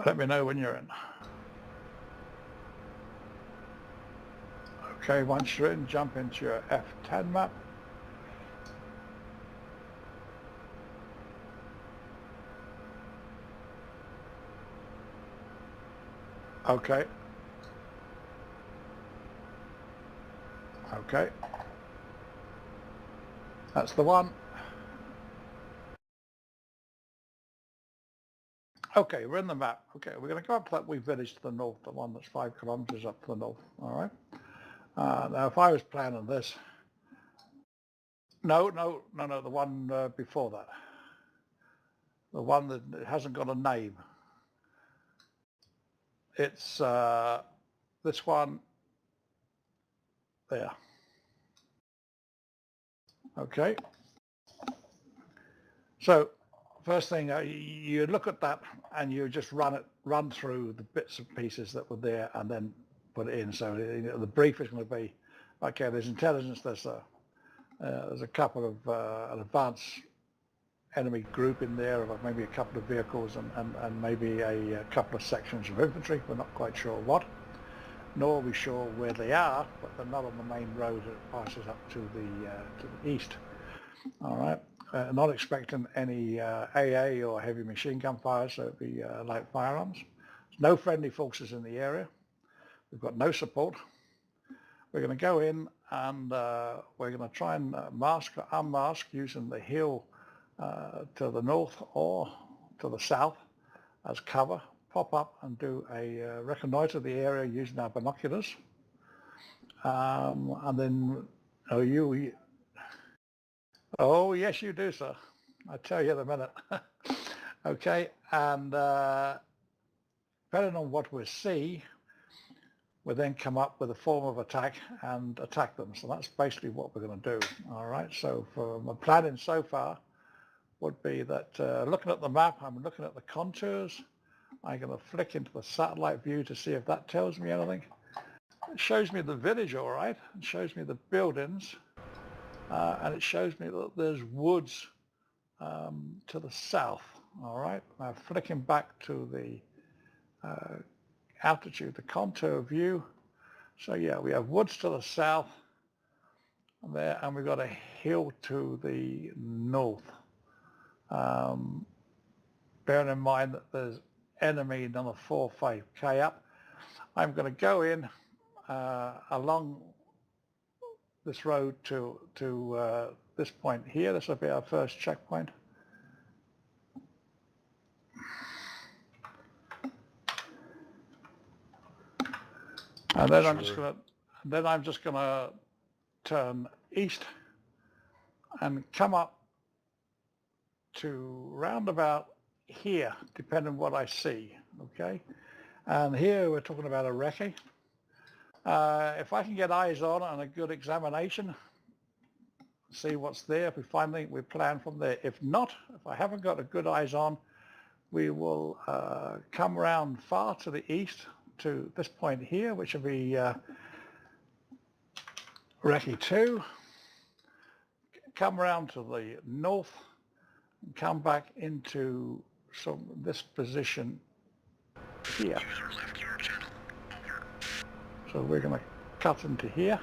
Let me know when you're in. Okay, once you're in, jump into your F10 map. Okay. Okay. That's the one. Okay, we're in the map. Okay, we're going to go up to that wee village to the north, the one that's 5 kilometers up to the north. All right. Now, if I was planning this, no, the one before that, the one that hasn't got a name. It's this one there. Okay. So first thing, you look at that and you just run through the bits and pieces that were there and then put it in. So the brief is going to be, okay, there's intelligence, there's a couple of an advanced enemy group in there, of maybe a couple of vehicles and maybe a couple of sections of infantry. We're not quite sure what, nor are we sure where they are, but they're not on the main road that passes up to the east. All right. Not expecting any AA or heavy machine gun fire, so it'd be light firearms. No friendly forces in the area. We've got no support. We're going to go in and we're going to try and mask or unmask using the hill to the north or to the south as cover, pop up and do a reconnoiter of the area using our binoculars. And then, oh, yes, you do, sir. I'll tell you in a minute. Okay, and depending on what we see, we then come up with a form of attack and attack them. So that's basically what we're going to do. All right, so for my planning so far would be that looking at the map, I'm looking at the contours. I'm going to flick into the satellite view to see if that tells me anything. It shows me the village, all right. It shows me the buildings. And it shows me that there's woods to the south, all right? Now flicking back to the altitude, the contour view. So yeah, we have woods to the south there, and we've got a hill to the north. Bearing in mind that there's enemy another 4 or 5K up. I'm going to go in along this road to this point here. This will be our first checkpoint. And then I'm just gonna turn east and come up to round about here, depending on what I see. Okay, and here we're talking about a recce. If I can get eyes on and a good examination, see what's there. If we find anything, we plan from there. If not, if I haven't got a good eyes on, we will come around far to the east to this point here, which will be recce 2. Come around to the north and come back into this position here. So we're going to cut into here.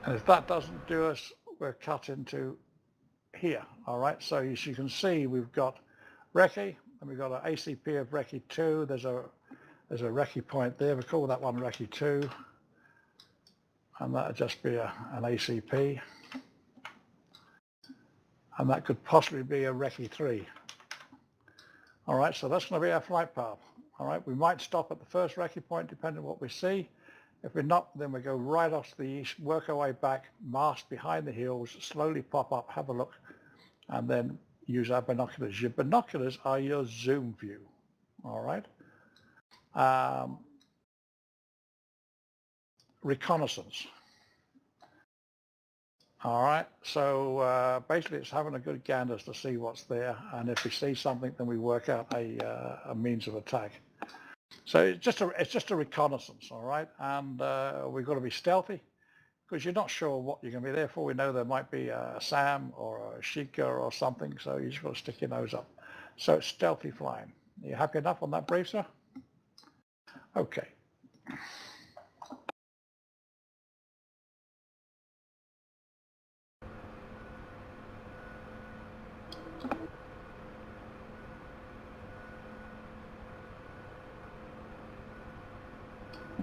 And if that doesn't do us, we're cut into here. All right, so as you can see, we've got recce, and we've got an ACP of recce 2. There's a recce point there. We call that one recce 2. And that'll just be an ACP. And that could possibly be a recce 3. All right, so that's going to be our flight path. All right, we might stop at the first recce point depending on what we see. If we're not, then we go right off to the east, work our way back, mask behind the hills, slowly pop up, have a look, and then use our binoculars. Your binoculars are your zoom view. All right. Reconnaissance. All right, so basically it's having a good gander to see what's there, and if we see something, then we work out a means of attack. So it's just a reconnaissance, all right, and we've got to be stealthy because you're not sure what you're going to be there for. We know there might be a SAM or a Sheikah or something, so you just got to stick your nose up. So it's stealthy flying, Are you happy enough on that brief, sir? Okay.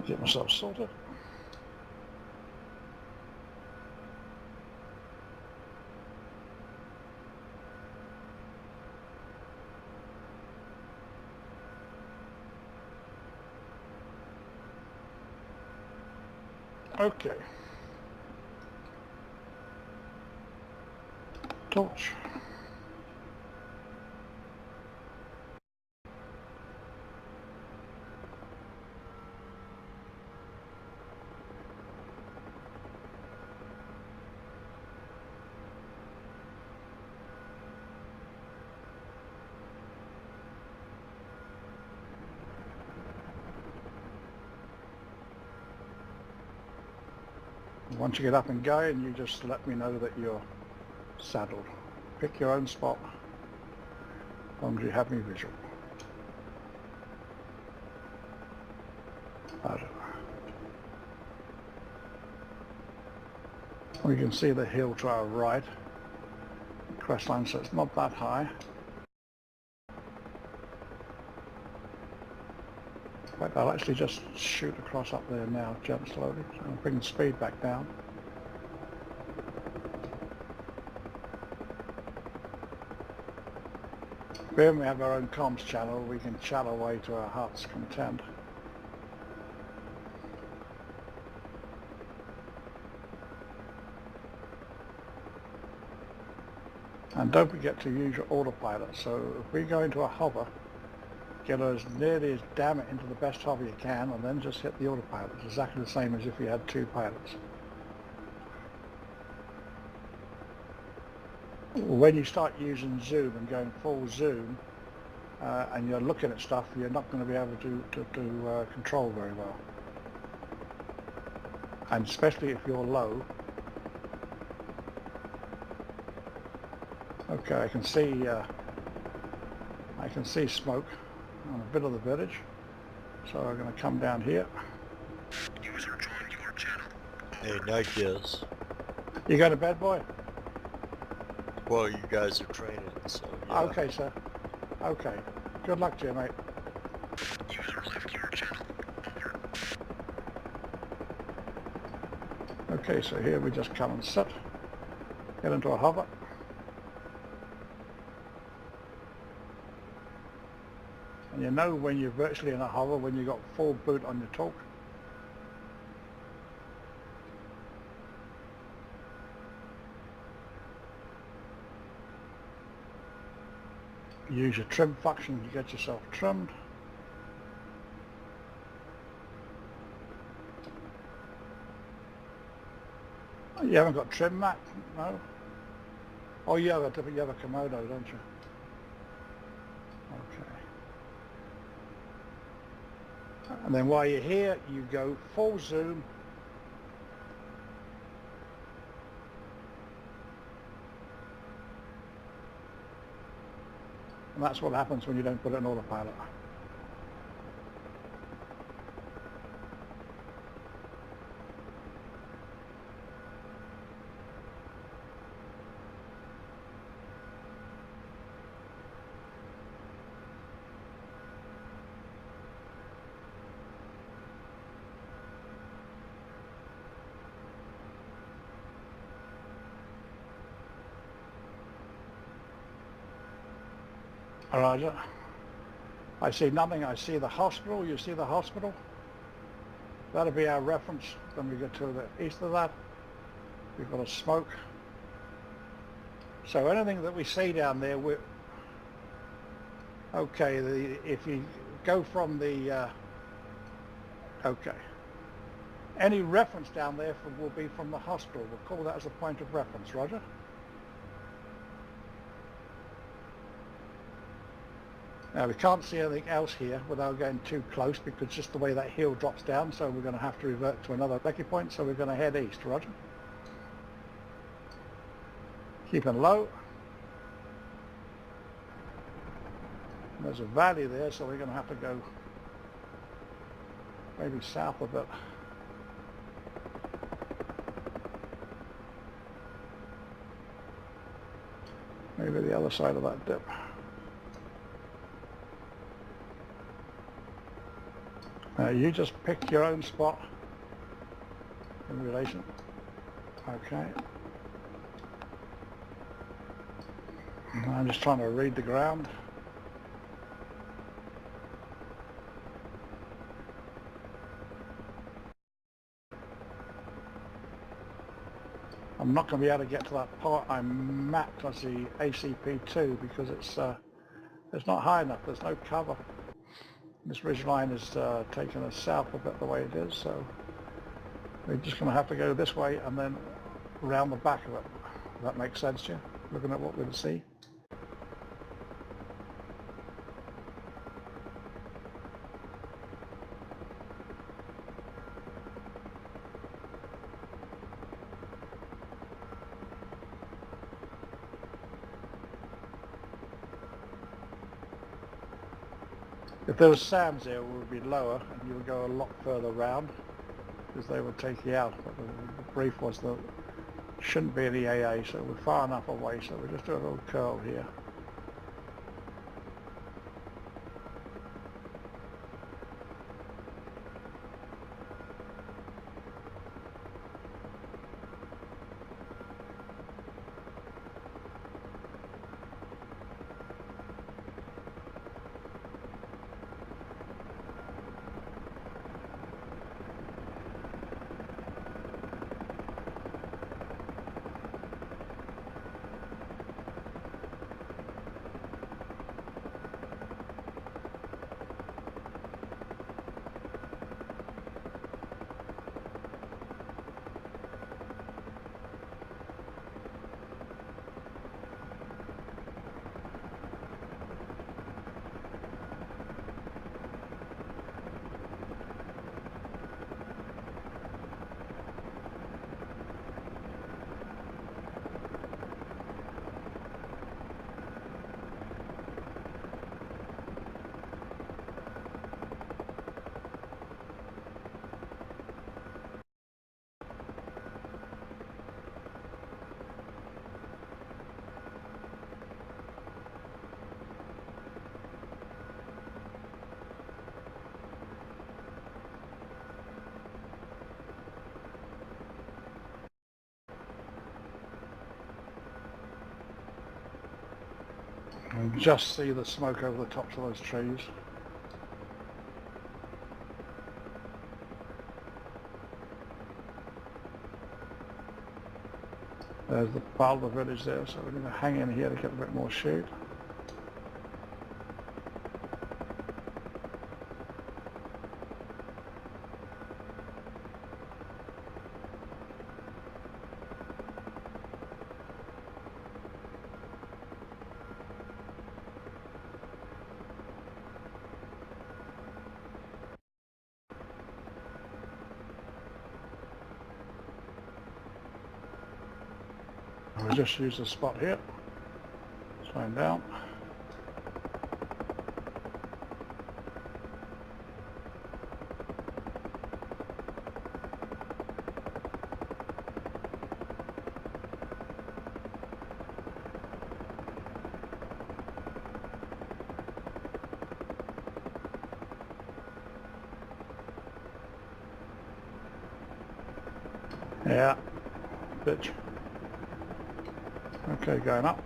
Get myself sorted. Okay. Torch. Once you get up and going, you just let me know that you're saddled. Pick your own spot, as long as you have me visual. We can see the hill to our right, crestline, so it's not that high. In fact, I'll actually just shoot across up there now, jump slowly, so I'll bring the speed back down. When we have our own comms channel, we can chat away to our heart's content. And don't forget to use your autopilot. So if we go into a hover, get as nearly as damn it into the best hover you can, and then just hit the autopilot. It's exactly the same as if you had two pilots. When you start using zoom and going full zoom, and you're looking at stuff, you're not going to be able to control very well. And especially if you're low. Okay, I can see smoke on a bit of the village, so I'm going to come down here. User joined your channel. Hey, Night Giz. You go to bed, boy? Well, you guys are training, so yeah. Okay, sir. Okay. Good luck to you, mate. User left your channel. Over. Okay, so here we just come and sit. Get into a hover. And you know when you're virtually in a hover when you've got full boot on your torque. Use your trim function to get yourself trimmed. You haven't got trim mat, no? Oh, you have a Komodo, don't you? Okay. And then while you're here, you go full zoom. And that's what happens when you don't put it in autopilot. Roger. I see nothing. I see the hospital. You see the hospital? That'll be our reference when we get to the east of that. We've got a smoke. So anything that we see down there, okay, if you go from the, okay. Any reference down there will be from the hospital. We'll call that as a point of reference, Roger? Now we can't see anything else here without going too close because just the way that hill drops down, so we're going to have to revert to another recce point, so we're going to head east, Roger. Keeping low. And there's a valley there, so we're going to have to go maybe south a bit. Maybe the other side of that dip. You just pick your own spot in relation. Okay. I'm just trying to read the ground. I'm not going to be able to get to that part I'm mapped as the ACP2 because it's not high enough. There's no cover. This ridge line is taking us south a bit the way it is, so we're just going to have to go this way and then round the back of it. Does that make sense to you? Looking at what we're going to see. If there was SAMs there, we would be lower and you would go a lot further round because they would take you out. But the brief was that shouldn't be any AA, so we're far enough away, so we're just doing a little curl here. And just see the smoke over the tops of those trees. There's the part of the village there, so we're going to hang in here to get a bit more shade. We'll just use the spot here. Slowing down. Yeah, bitch. Okay, going up.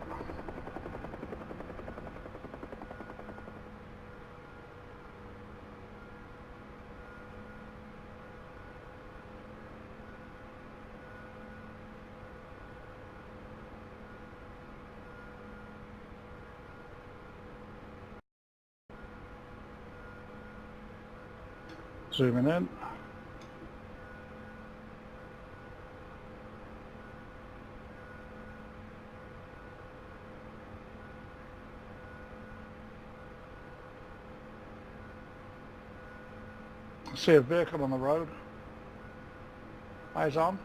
Zooming in. See a vehicle on the road. Eyes on.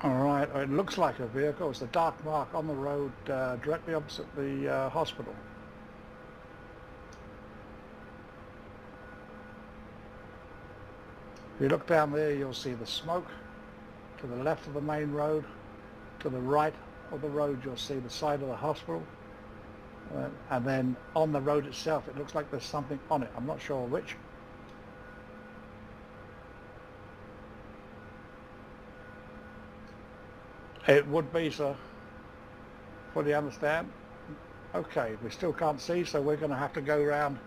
All right, it looks like a vehicle. It's a dark mark on the road directly opposite the hospital. If you look down there, you'll see the smoke. To the left of the main road, to the right of the road, you'll see the side of the hospital. And then on the road itself, it looks like there's something on it. I'm not sure which. It would be, sir. Fully understand. Okay, we still can't see, so we're going to have to go round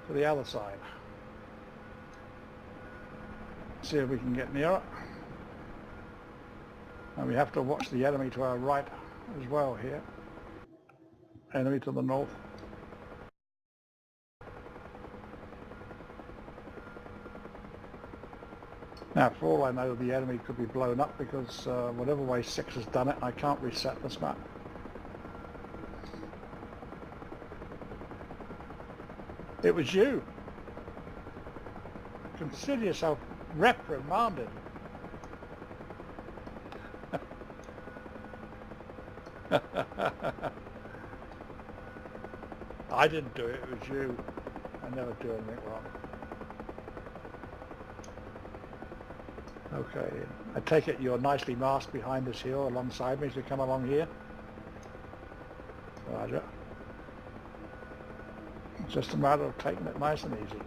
to the other side. See if we can get nearer. And we have to watch the enemy to our right as well here. Enemy to the north. Now, for all I know, the enemy could be blown up because whatever way 6 has done it, I can't reset this map. It was you. Consider yourself reprimanded. I didn't do it, it was you. I never do anything wrong. Okay, I take it you're nicely masked behind this hill alongside me as we come along here. Roger. It's just a matter of taking it nice and easy.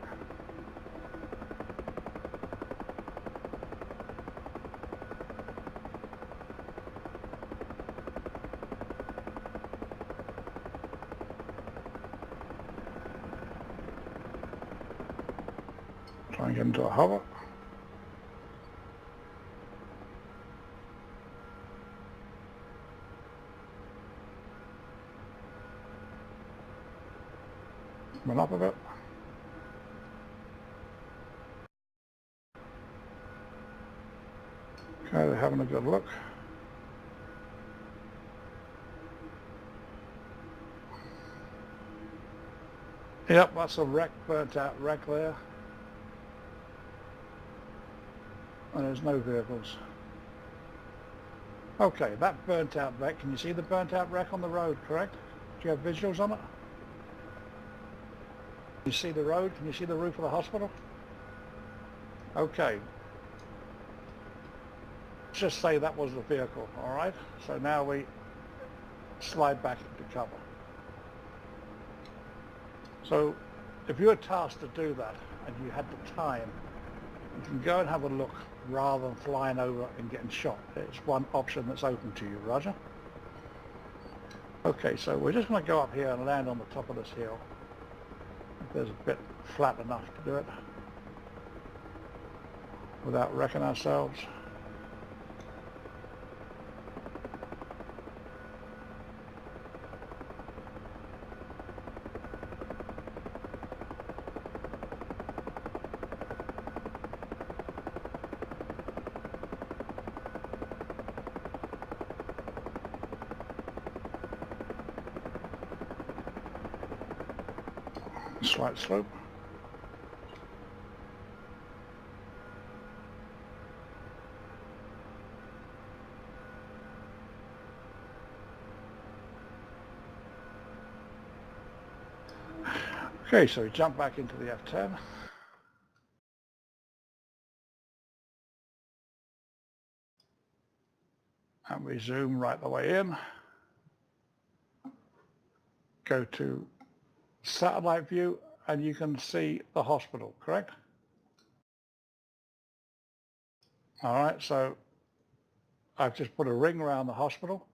Try and get into a hover. Run up a bit. Okay, they're having a good look. Yep, that's a wreck, burnt out wreck there. And there's no vehicles. Okay, that burnt out wreck, can you see the burnt out wreck on the road, correct? Do you have visuals on it? Can you see the road? Can you see the roof of the hospital? Okay. Let's just say that was the vehicle, all right? So now we slide back into cover. So if you were tasked to do that and you had the time, you can go and have a look rather than flying over and getting shot. It's one option that's open to you, Roger. Okay, so we're just going to go up here and land on the top of this hill. If there's a bit flat enough to do it without wrecking ourselves. Slight slope. Okay, so we jump back into the F10. And we zoom right the way in. Go to satellite view and you can see the hospital, correct? All right, so I've just put a ring around the hospital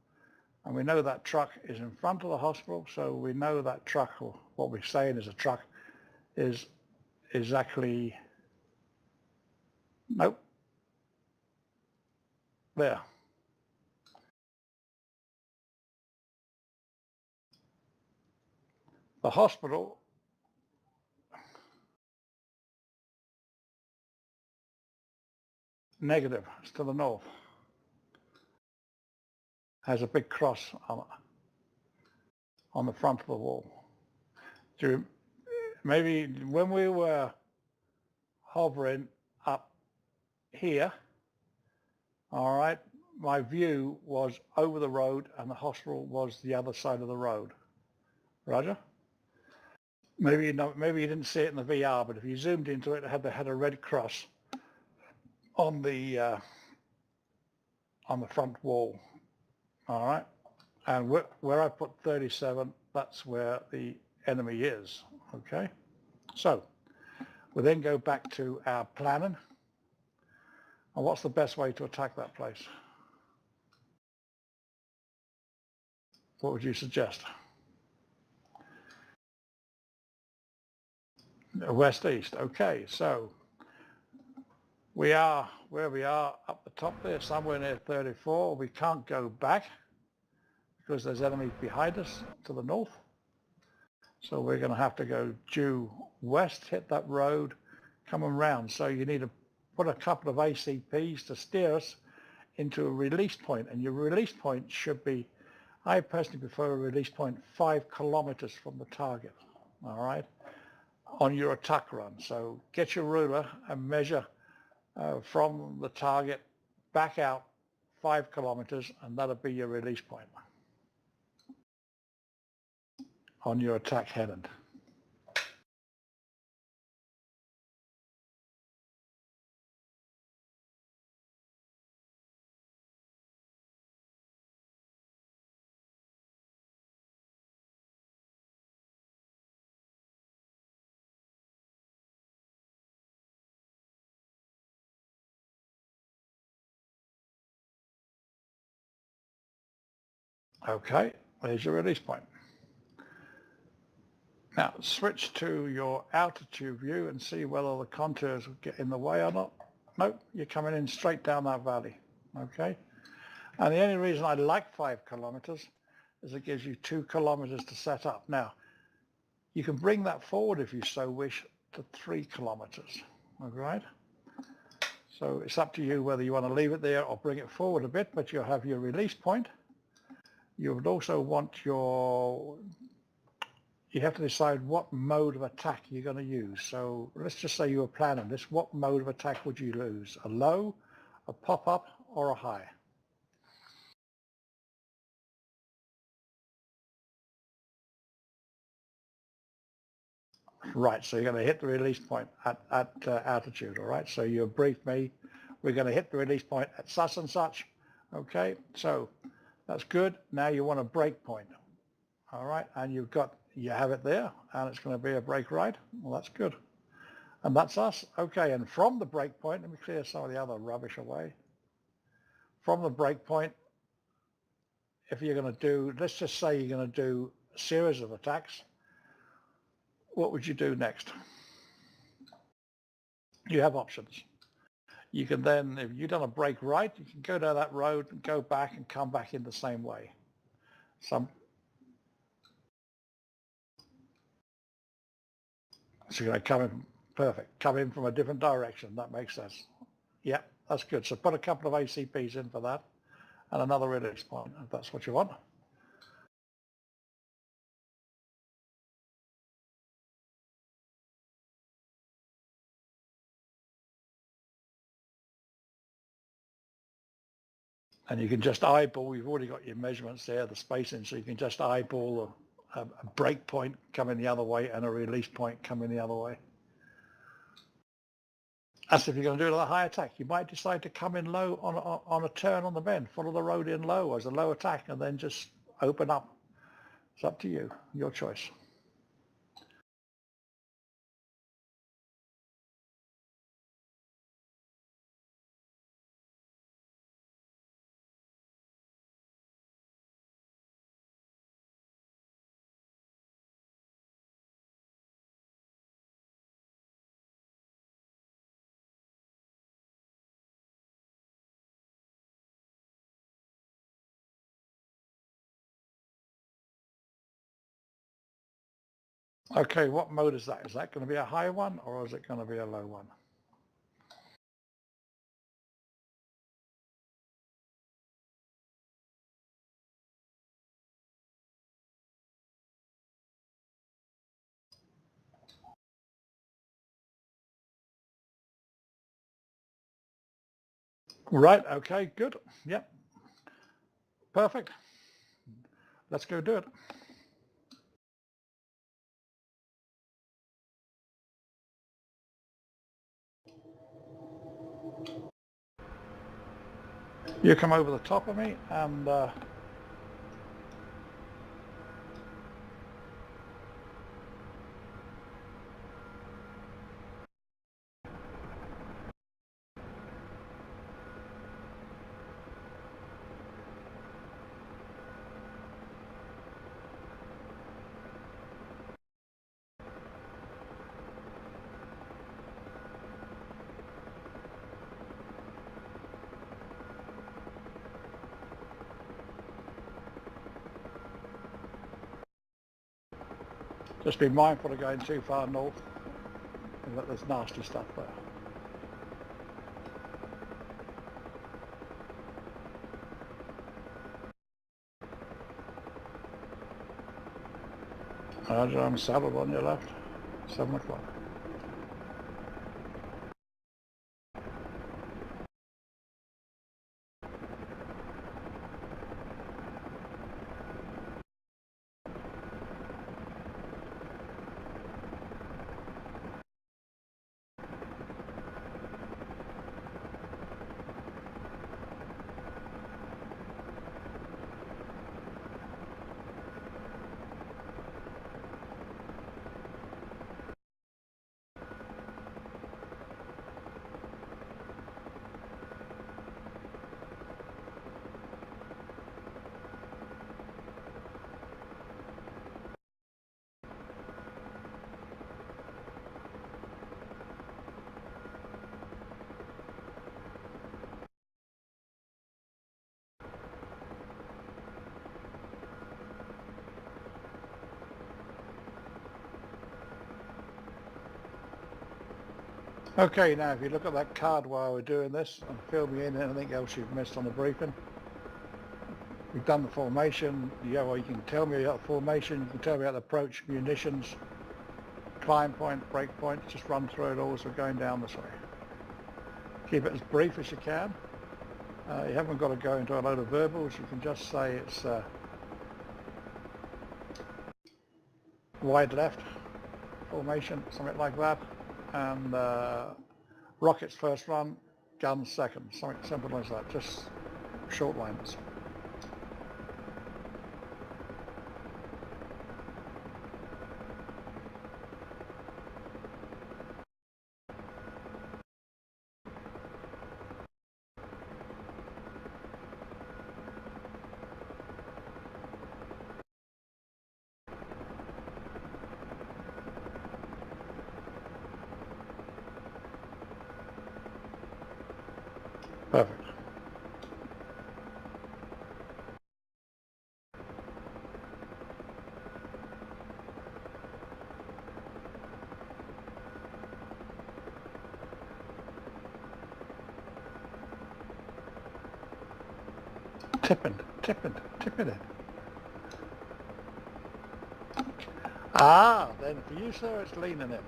and we know that truck is in front of the hospital, so we know that truck, or what we're saying is a truck, is actually, nope, there. The hospital negative, it's to the north. Has a big cross on the front of the wall. Maybe when we were hovering up here, all right, my view was over the road and the hospital was the other side of the road. Roger? Maybe maybe you didn't see it in the VR, but if you zoomed into it, it had a red cross on the front wall. All right, and where I put 37, that's where the enemy is. Okay, so we then go back to our planning. And what's the best way to attack that place? What would you suggest? West east. Okay, so we are where we are up the top there, somewhere near 34. We can't go back because there's enemies behind us to the north. So we're going to have to go due west, hit that road, come around. So you need to put a couple of ACPs to steer us into a release point. And your release point should be, I personally prefer a release point 5 kilometers from the target, all right, on your attack run. So get your ruler and measure from the target back out 5 kilometers, and that'll be your release point on your attack head end. Okay, there's your release point. Now switch to your altitude view and see whether the contours will get in the way or not. Nope, you're coming in straight down that valley. Okay, and the only reason I like 5 kilometers is it gives you 2 kilometers to set up. Now you can bring that forward if you so wish to 3 kilometers. All right, so it's up to you whether you want to leave it there or bring it forward a bit, but you'll have your release point. You would also want you have to decide what mode of attack you're going to use. So let's just say you were planning this. What mode of attack would you use? A low, a pop-up, or a high? Right, so you're going to hit the release point at altitude, all right? So you briefed me. We're going to hit the release point at such and such. Okay, so that's good. Now you want a break point, all right? And you have it there, and it's going to be a break right. Well, that's good. And that's us. Okay, and from the break point, let me clear some of the other rubbish away. From the break point, if you're going to do, let's just say you're going to do a series of attacks, what would you do next? You have options. You can then, if you've done a break right, you can go down that road and go back and come back in the same way. So you're going to come in, perfect, come in from a different direction. That makes sense. Yeah, that's good. So put a couple of ACPs in for that and another release point, if that's what you want. And you can just eyeball, you've already got your measurements there, the spacing, so you can just eyeball a break point coming the other way and a release point coming the other way. As if you're going to do a high attack. You might decide to come in low on a turn on the bend, follow the road in low as a low attack, and then just open up. It's up to you, your choice. Okay, what mode is that? Is that going to be a high one or is it going to be a low one? Right, okay, good. Yep, Perfect. Let's go do it. You come over the top of me and just be mindful of going too far north and that there's nasty stuff there. Roger, I'm saddled on your left. 7 o'clock. Okay, now if you look at that card while we're doing this and fill me in anything else you've missed on the briefing. We've done the formation. Yeah, well, you can tell me about the formation, you can tell me about the approach, munitions, climb point, break point, just run through it all as we're going down this way. Keep it as brief as you can. You haven't got to go into a load of verbals, you can just say it's wide left formation, something like that. And rockets first run, guns second, something simple as that, just short lines. Perfect. Tipping it. Ah, then for you, sir, it's leaning in,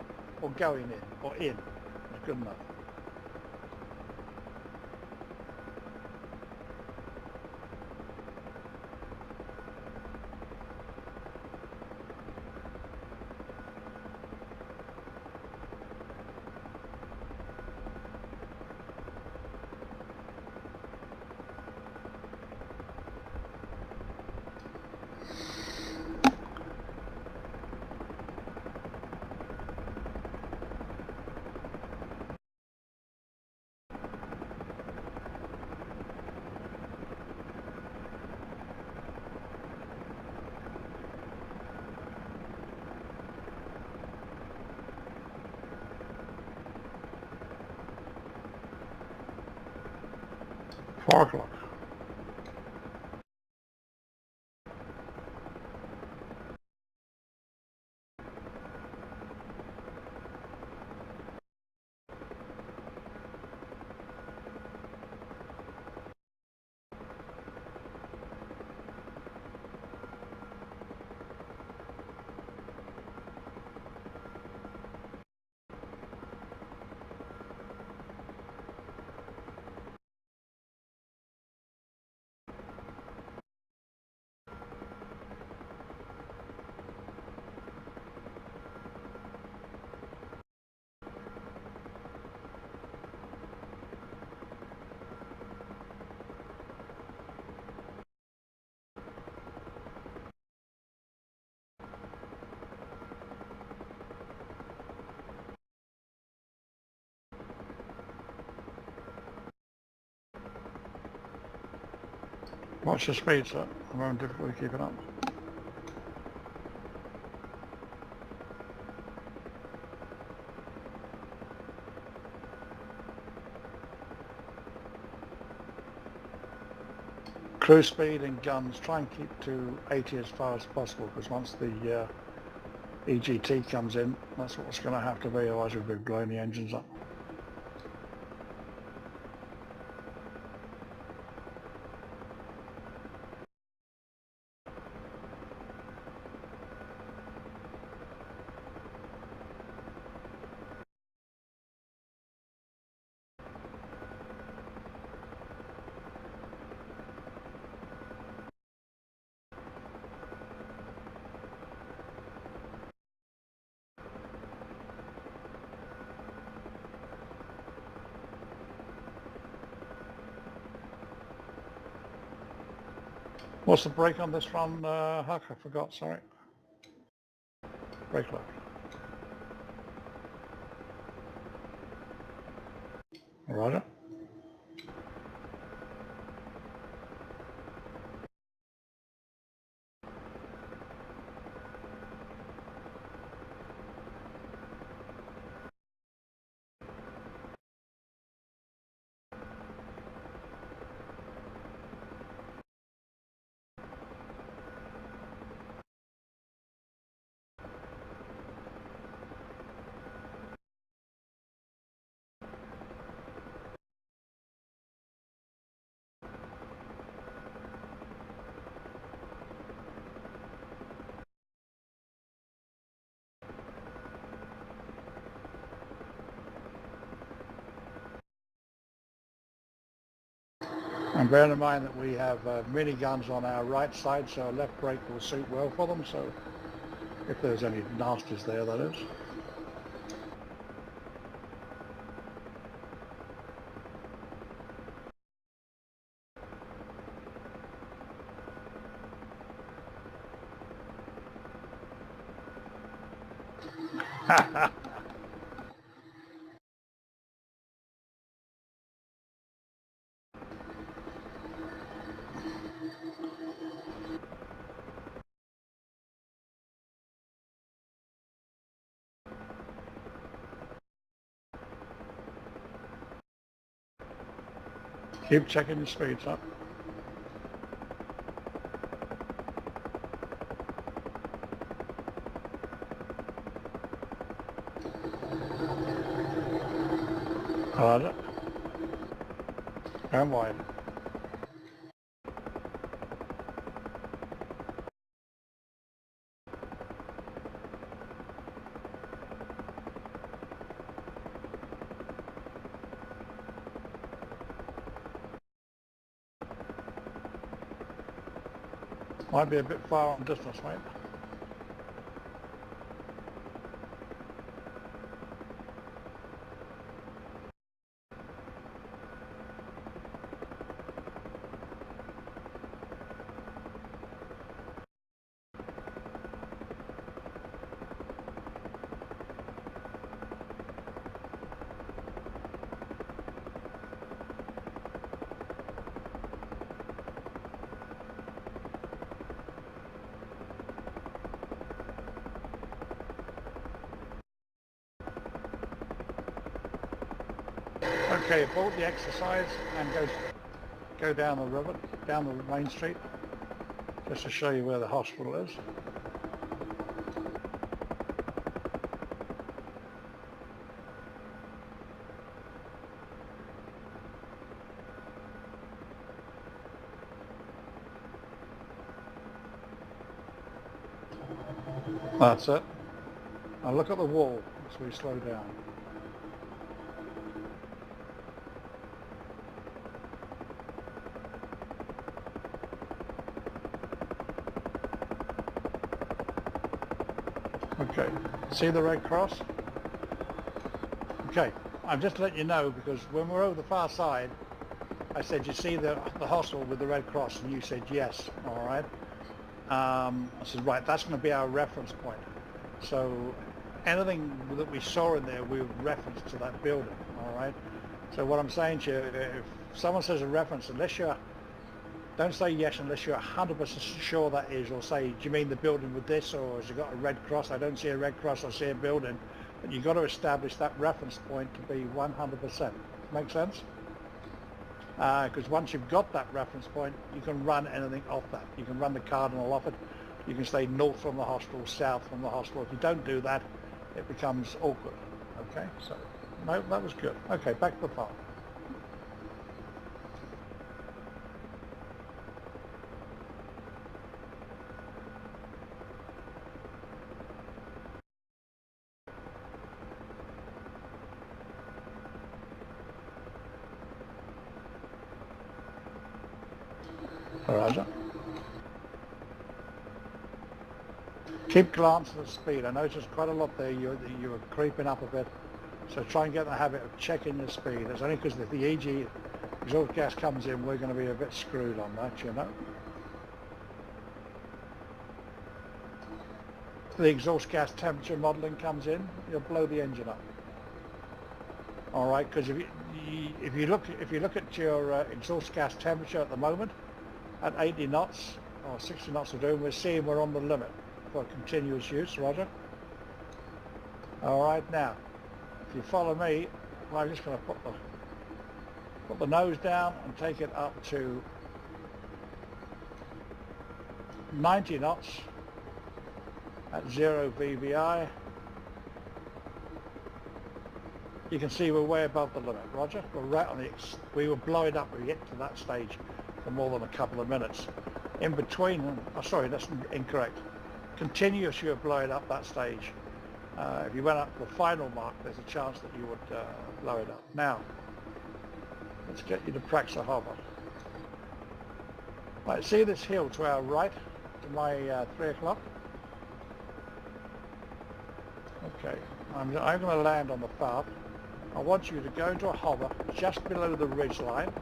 or going in, or in. It's good enough. Four o'clock. Watch the speed, sir. I'm having difficulty keeping up. Cruise speed and guns, try and keep to 80 as far as possible, because once the EGT comes in, that's what's going to have to be, otherwise we'll be blowing the engines up. What's the brake on this run, Huck? I forgot, sorry. Brake lock. Roger. And bearing in mind that we have mini guns on our right side, so our left brake will suit well for them, so if there's any nasties there, that is. Keep checking your speeds up. Harder. And wide. Might be a bit far on distance, mate. Okay, abort the exercise and go down the river, down the main street, just to show you where the hospital is. That's it. Now look at the wall as we slow down. Okay, see the red cross? Okay, I'm just letting you know because when we're over the far side, I said, you see the hospital with the red cross, and you said yes, all right? I said, right, that's going to be our reference point. So anything that we saw in there, we would reference to that building, all right? So what I'm saying to you, if someone says a reference, unless you're Don't say yes unless you're 100% sure that is, or say, do you mean the building with this, or has it got a red cross? I don't see a red cross, I see a building. But you've got to establish that reference point to be 100%. Make sense? Because once you've got that reference point, you can run anything off that. You can run the cardinal off it. You can stay north from the hostel, south from the hostel. If you don't do that, it becomes awkward. Okay, so no, that was good. Okay, back to the farm. Roger. Keep glancing at speed. I noticed quite a lot there. You were creeping up a bit. So try and get the habit of checking your speed. It's only because if the EG exhaust gas comes in, we're going to be a bit screwed on that, you know. If the exhaust gas temperature modelling comes in, you'll blow the engine up. All right, because if you look at your exhaust gas temperature at the moment, at 80 knots or 60 knots of doom, we're seeing we're on the limit for continuous use. Roger. All right, now if you follow me, I'm just going to put the nose down and take it up to 90 knots at 0 VVI. You can see we're way above the limit. Roger. We're right on the we were blowing up. We get to that stage for more than a couple of minutes. In between, oh sorry, that's incorrect. Continuous, you were blowing up that stage. If you went up to the final mark, there's a chance that you would blow it up. Now, let's get you to Praxa Harbour. Right, see this hill to our right, to my 3 o'clock? Okay, I'm going to land on the FARP. I want you to go into a hover just below the ridge line,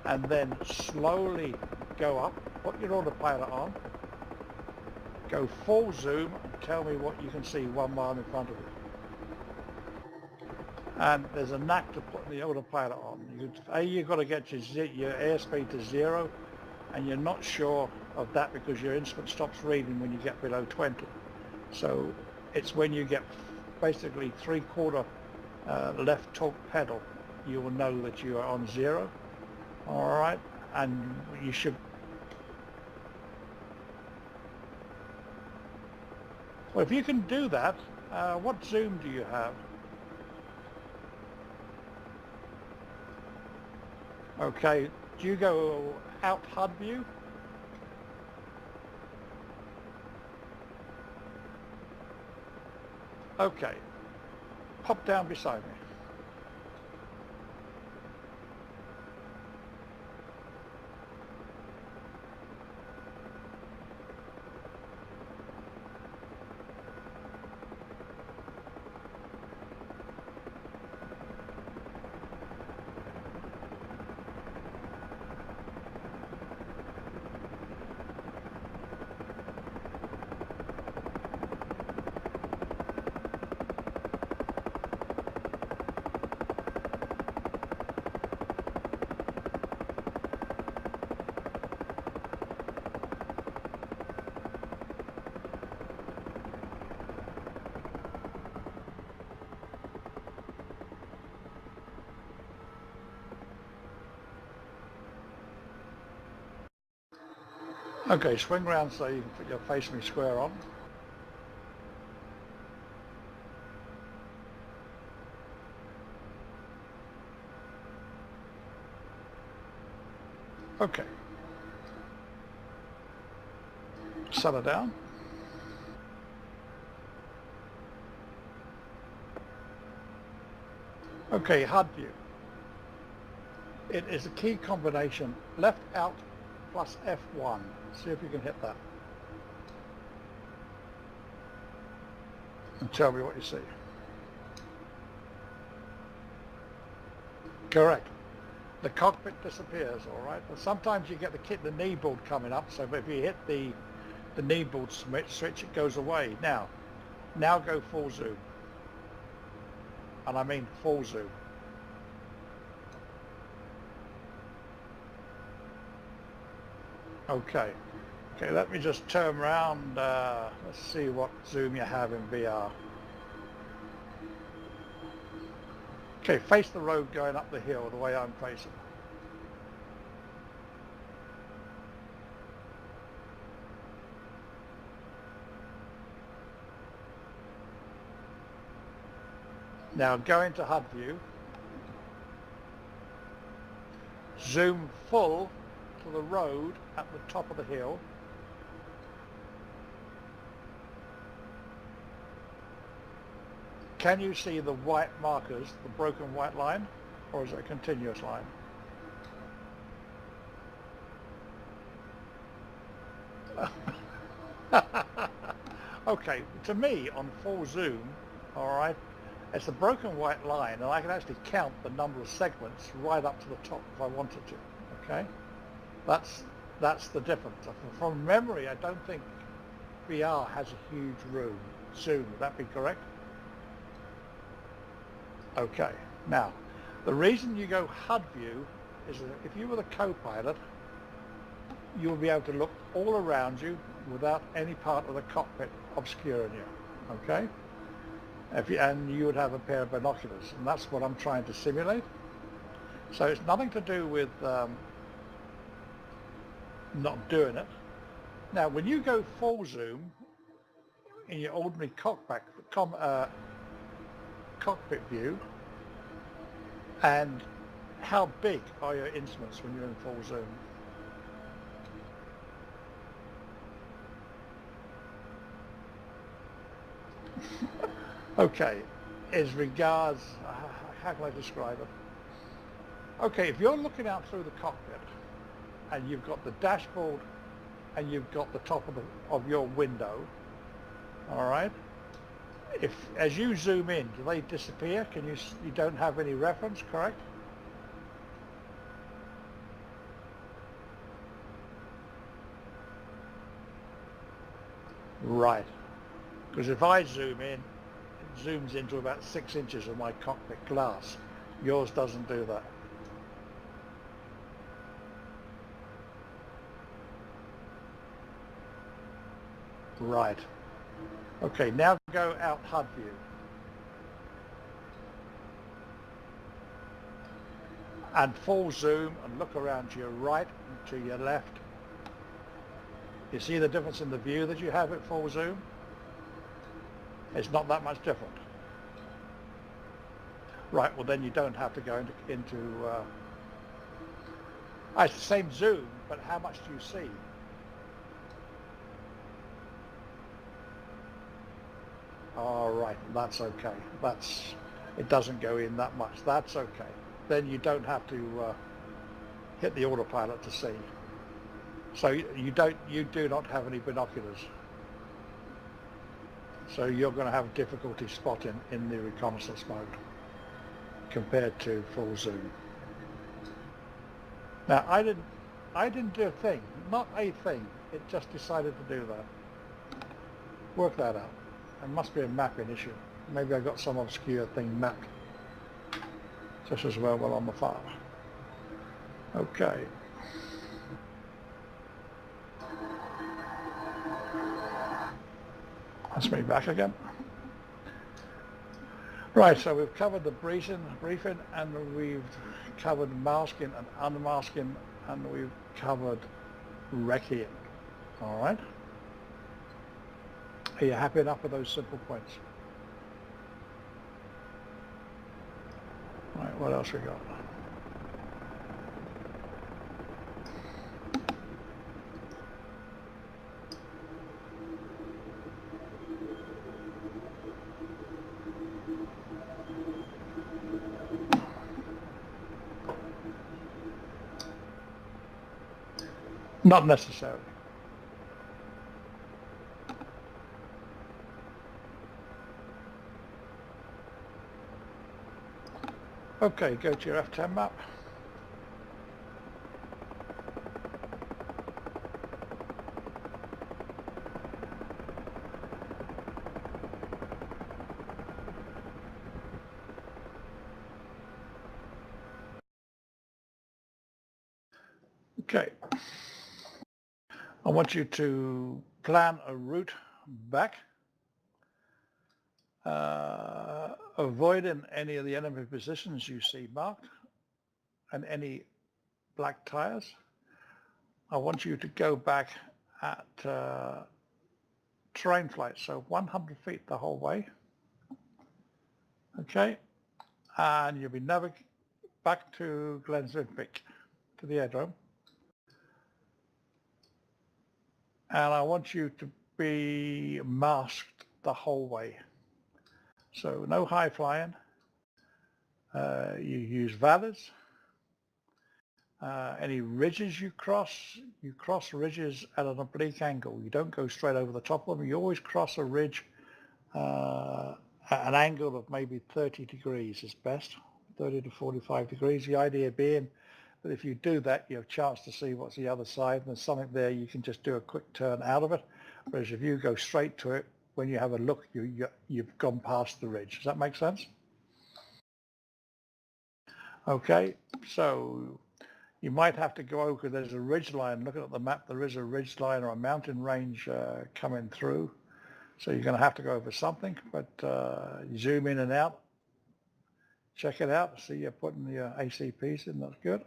and then slowly go up, put your autopilot on, go full zoom and tell me what you can see 1 mile in front of you. And there's a knack to putting the autopilot on. You've got to get your airspeed to 0, and you're not sure of that because your instrument stops reading when you get below 20. So it's when you get basically 3/4 left torque pedal, you will know that you are on 0. All right, and you should. Well, if you can do that, what zoom do you have? Okay, do you go out HUD view? Okay, pop down beside me. Okay, swing round so you can put your face me square on. Okay. Settle down. Okay, HUD view. It is a key combination, left out plus F1. See if you can hit that. And tell me what you see. Correct. The cockpit disappears, all right? And sometimes you get the knee board coming up, so if you hit the knee board switch, it goes away. Now go full zoom. And I mean full zoom. Okay. Okay, let me just turn around. Let's see what zoom you have in VR. Okay, face the road going up the hill the way I'm facing. Now go into HUD view. Zoom full to the road at the top of the hill. Can you see the white markers, the broken white line, or is it a continuous line? Okay, to me on full zoom, all right, it's a broken white line, and I can actually count the number of segments right up to the top if I wanted to. Okay, that's the difference. From memory, I don't think VR has a huge zoom. Would that be correct? Okay. Now, the reason you go HUD view is that if you were the co-pilot, you'll be able to look all around you without any part of the cockpit obscuring you. Okay? And you would have a pair of binoculars, and that's what I'm trying to simulate. So it's nothing to do with not doing it. Now, when you go full zoom in your ordinary cockpit view, and how big are your instruments when you're in full zoom? Okay, as regards, how can I describe it? Okay, if you're looking out through the cockpit and you've got the dashboard and you've got the top of your window, all right, if as you zoom in, do they disappear? You don't have any reference, correct? Right, because if I zoom in, it zooms into about 6 inches of my cockpit glass. Yours doesn't do that. Right. Okay, now go out HUD view. And full zoom and look around to your right and to your left. You see the difference in the view that you have at full zoom? It's not that much different. Right, well then you don't have to go into it's the same zoom, but how much do you see? All right, that's okay. It doesn't go in that much. That's okay. Then you don't have to hit the autopilot to see. So you do not have any binoculars. So you're going to have difficulty spotting in the reconnaissance mode compared to full zoom. Now I didn't do a thing, not a thing. It just decided to do that. Work that out. It must be a mapping issue. Maybe I got some obscure thing mapped just as well on the file. Okay. That's me back again. Right, so we've covered the briefing, and we've covered masking and unmasking, and we've covered wrecking. All right. Are you happy enough with those simple points? Right, what else we got? Not necessarily. Okay, go to your F10 map. Okay. I want you to plan a route back, avoiding any of the enemy positions you see marked and any black tires. I want you to go back at terrain flight, so 100 feet the whole way. Okay, and you'll be navigating back to Glennsvik, to the aerodrome. And I want you to be masked the whole way. So no high flying. You use valleys. Any ridges you cross ridges at an oblique angle. You don't go straight over the top of them. You always cross a ridge at an angle of maybe 30 degrees is best, 30 to 45 degrees. The idea being that if you do that, you have a chance to see what's the other side, and there's something there, you can just do a quick turn out of it. Whereas if you go straight to it, when you have a look, you've gone past the ridge. Does that make sense? Okay, so you might have to go over, because there's a ridge line. Looking at the map, there is a ridge line or a mountain range coming through. So you're going to have to go over something, but you zoom in and out. Check it out. See, you're putting the ACPs in. That's good.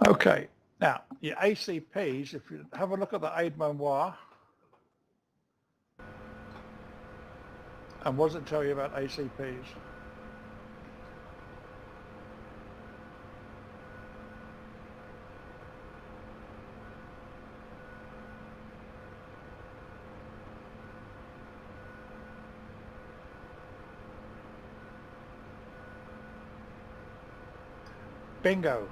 Okay, now your ACPs, if you have a look at the aide memoir, and what does it tell you about ACPs? Bingo.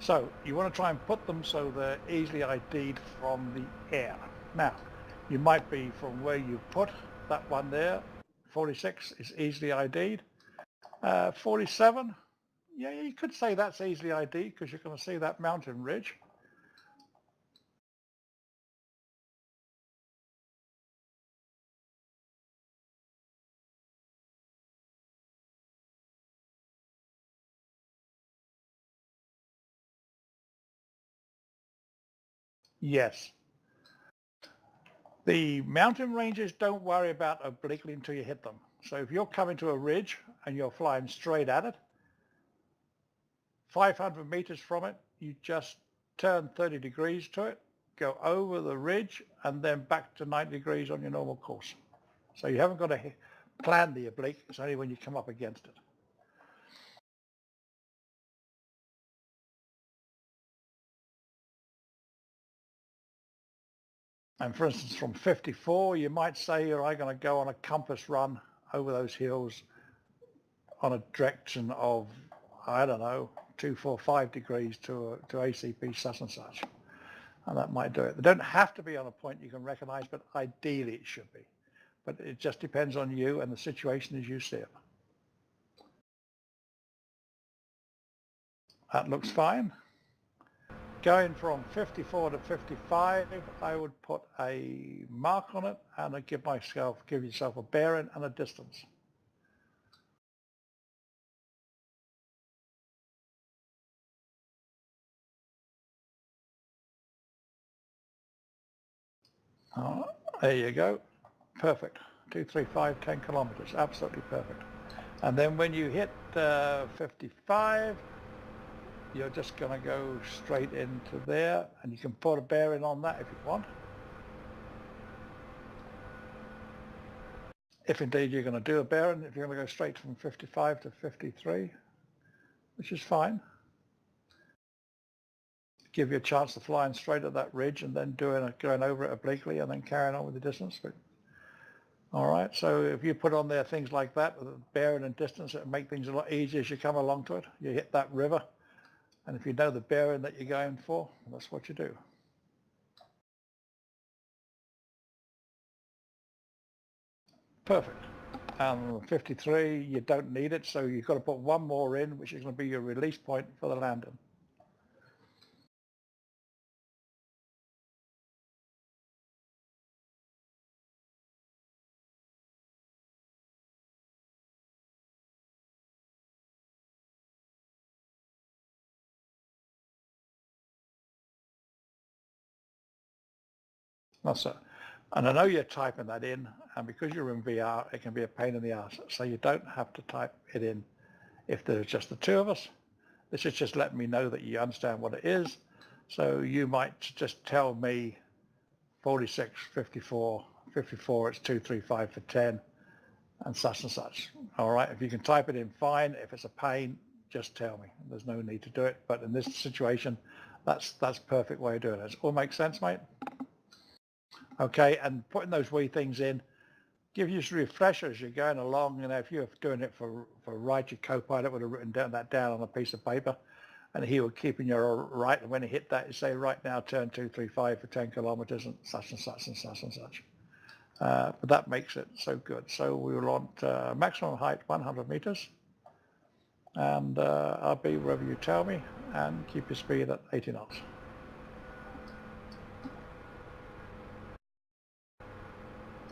So you want to try and put them so they're easily ID'd from the air. Now, you might be from where you put that one there. 46 is easily ID'd. 47, yeah, you could say that's easily ID'd because you're going to see that mountain ridge. Yes. The mountain ranges don't worry about obliquely until you hit them. So if you're coming to a ridge and you're flying straight at it, 500 meters from it, you just turn 30 degrees to it, go over the ridge, and then back to 90 degrees on your normal course. So you haven't got to plan the oblique. It's only when you come up against it. And for instance, from 54, you might say, are I going to go on a compass run over those hills on a direction of, I don't know, 245 degrees to ACP such and such. And that might do it. They don't have to be on a point you can recognize, but ideally it should be. But it just depends on you and the situation as you see it. That looks fine. Going from 54 to 55, I would put a mark on it and I'd give yourself a bearing and a distance. Oh, there you go. Perfect. 235, 10 kilometers. Absolutely perfect. And then when you hit 55, you're just going to go straight into there, and you can put a bearing on that if you want. If indeed you're going to do a bearing, if you're going to go straight from 55 to 53, which is fine. give you a chance to fly in straight at that ridge and then going over it obliquely and then carrying on with the distance. But, all right, so if you put on there things like that with bearing and distance, it'll make things a lot easier as you come along to it. You hit that river, and if you know the bearing that you're going for, that's what you do. Perfect. 53, you don't need it, so you've got to put one more in, which is going to be your release point for the landing. That's it. And I know you're typing that in, and because you're in VR, it can be a pain in the ass. So you don't have to type it in if there's just the two of us. This is just letting me know that you understand what it is. So you might just tell me 46, 54, 54, it's 235 for 10, and such. All right, if you can type it in, fine. If it's a pain, just tell me. There's no need to do it. But in this situation, that's perfect way of doing it. Does it all make sense, mate? Okay, and putting those wee things in, give you a refresher as you're going along. You know, if you're doing it for right, your co-pilot would have written that down on a piece of paper, and he would keep in your right, and when he hit that, you say, right now, turn 235 for 10 kilometers, and such and such and such and such. But that makes it so good. So we will want maximum height 100 meters, and I'll be wherever you tell me, and keep your speed at 80 knots.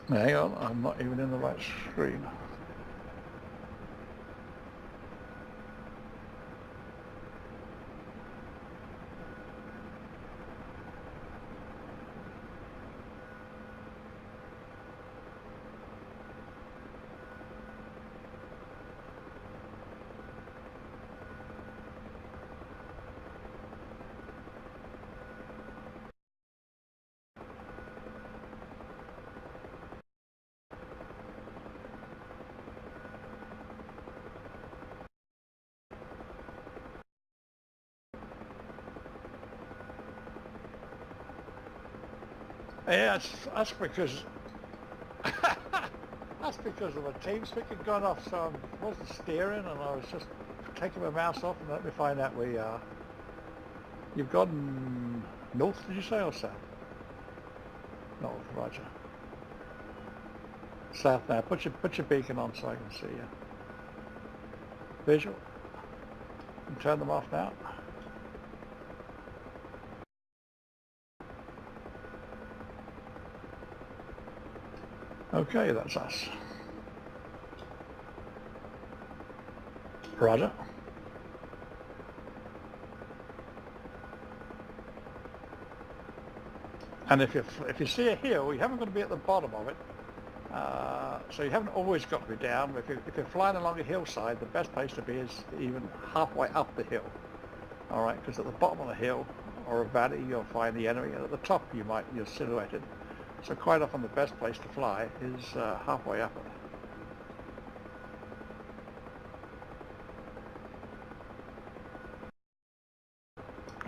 Hang on, I'm not even in the right screen. Yeah, that's because that's because of a TeamSpeak had gone off, so I wasn't steering, and I was just taking my mouse off, and let me find out where you are. You've gone north, did you say, or south? North, roger. South now. Put your beacon on so I can see you. Visual. And turn them off now. Okay, that's us. Roger. And if you see a hill, you haven't got to be at the bottom of it. So you haven't always got to be down. If you're flying along a hillside, the best place to be is even halfway up the hill. All right, because at the bottom of the hill or a valley, you'll find the enemy, and at the top you're silhouetted. So quite often the best place to fly is halfway up it.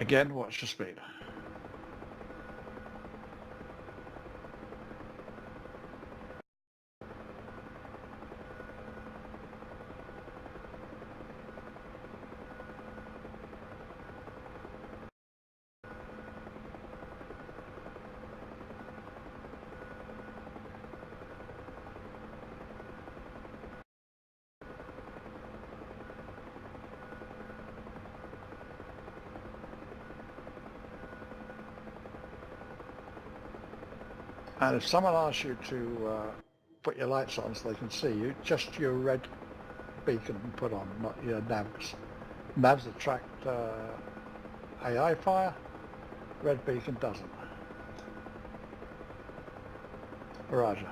Again, watch your speed. And if someone asks you to put your lights on so they can see you, just your red beacon put on, not your navs. Navs attract AI fire, red beacon doesn't. Roger.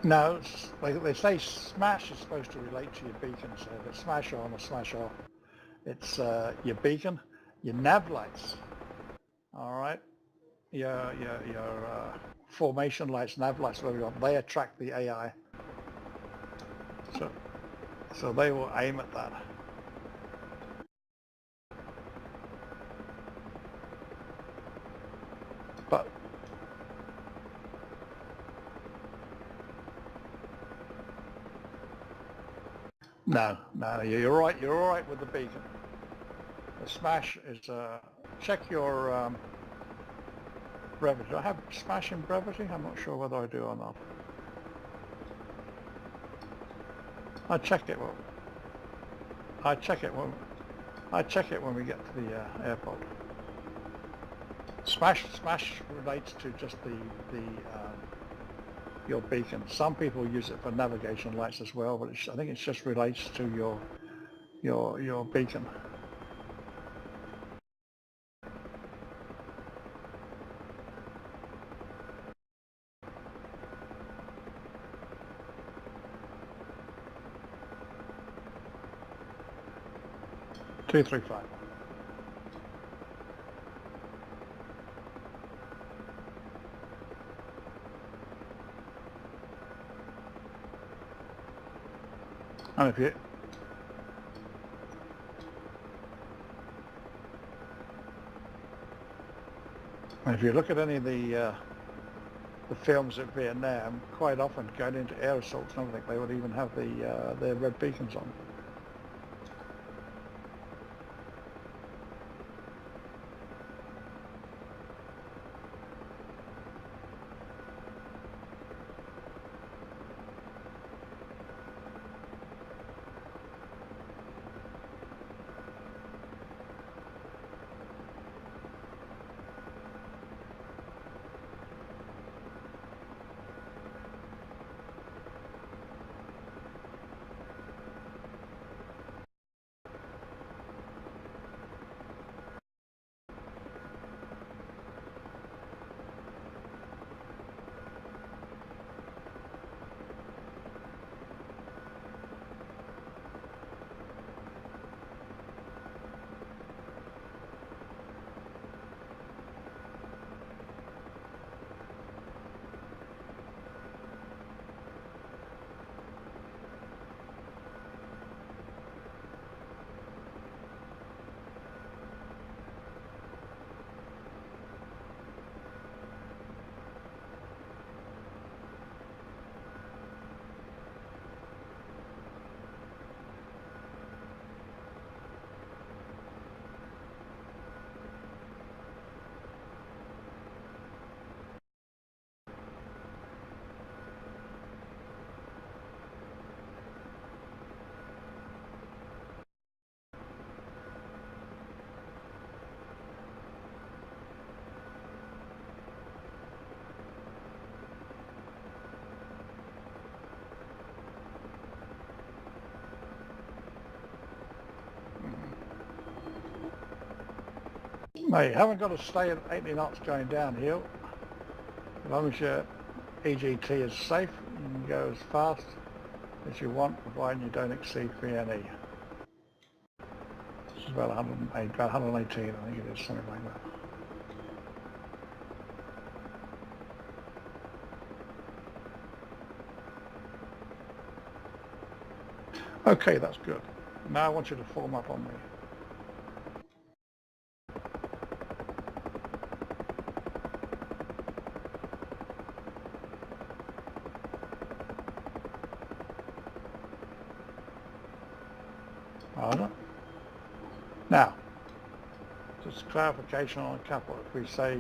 No, they say smash is supposed to relate to your beacon, so if it's smash on or smash off, it's your beacon. Your nav lights, all right, your formation lights, nav lights, whatever you want, they attract the AI. So they will aim at that. No, you're right. You're all right with the beacon. The smash is check your brevity. Do I have smash in brevity? I'm not sure whether I do or not. I check it. I check it when we get to the airport. Smash relates to just your beacon. Some people use it for navigation lights as well, but I think it just relates to your beacon. Two, 3, 5. And if you look at any of the films at Vietnam, quite often going into air assaults and everything, they would even have their red beacons on. Now you haven't got to stay at 80 knots going downhill. As long as your EGT is safe, you can go as fast as you want, providing you don't exceed VNE. This is about 108, about 118, I think it is, something like that. Okay, that's good. Now I want you to form up on me. Now, just clarification on a couple. If we say,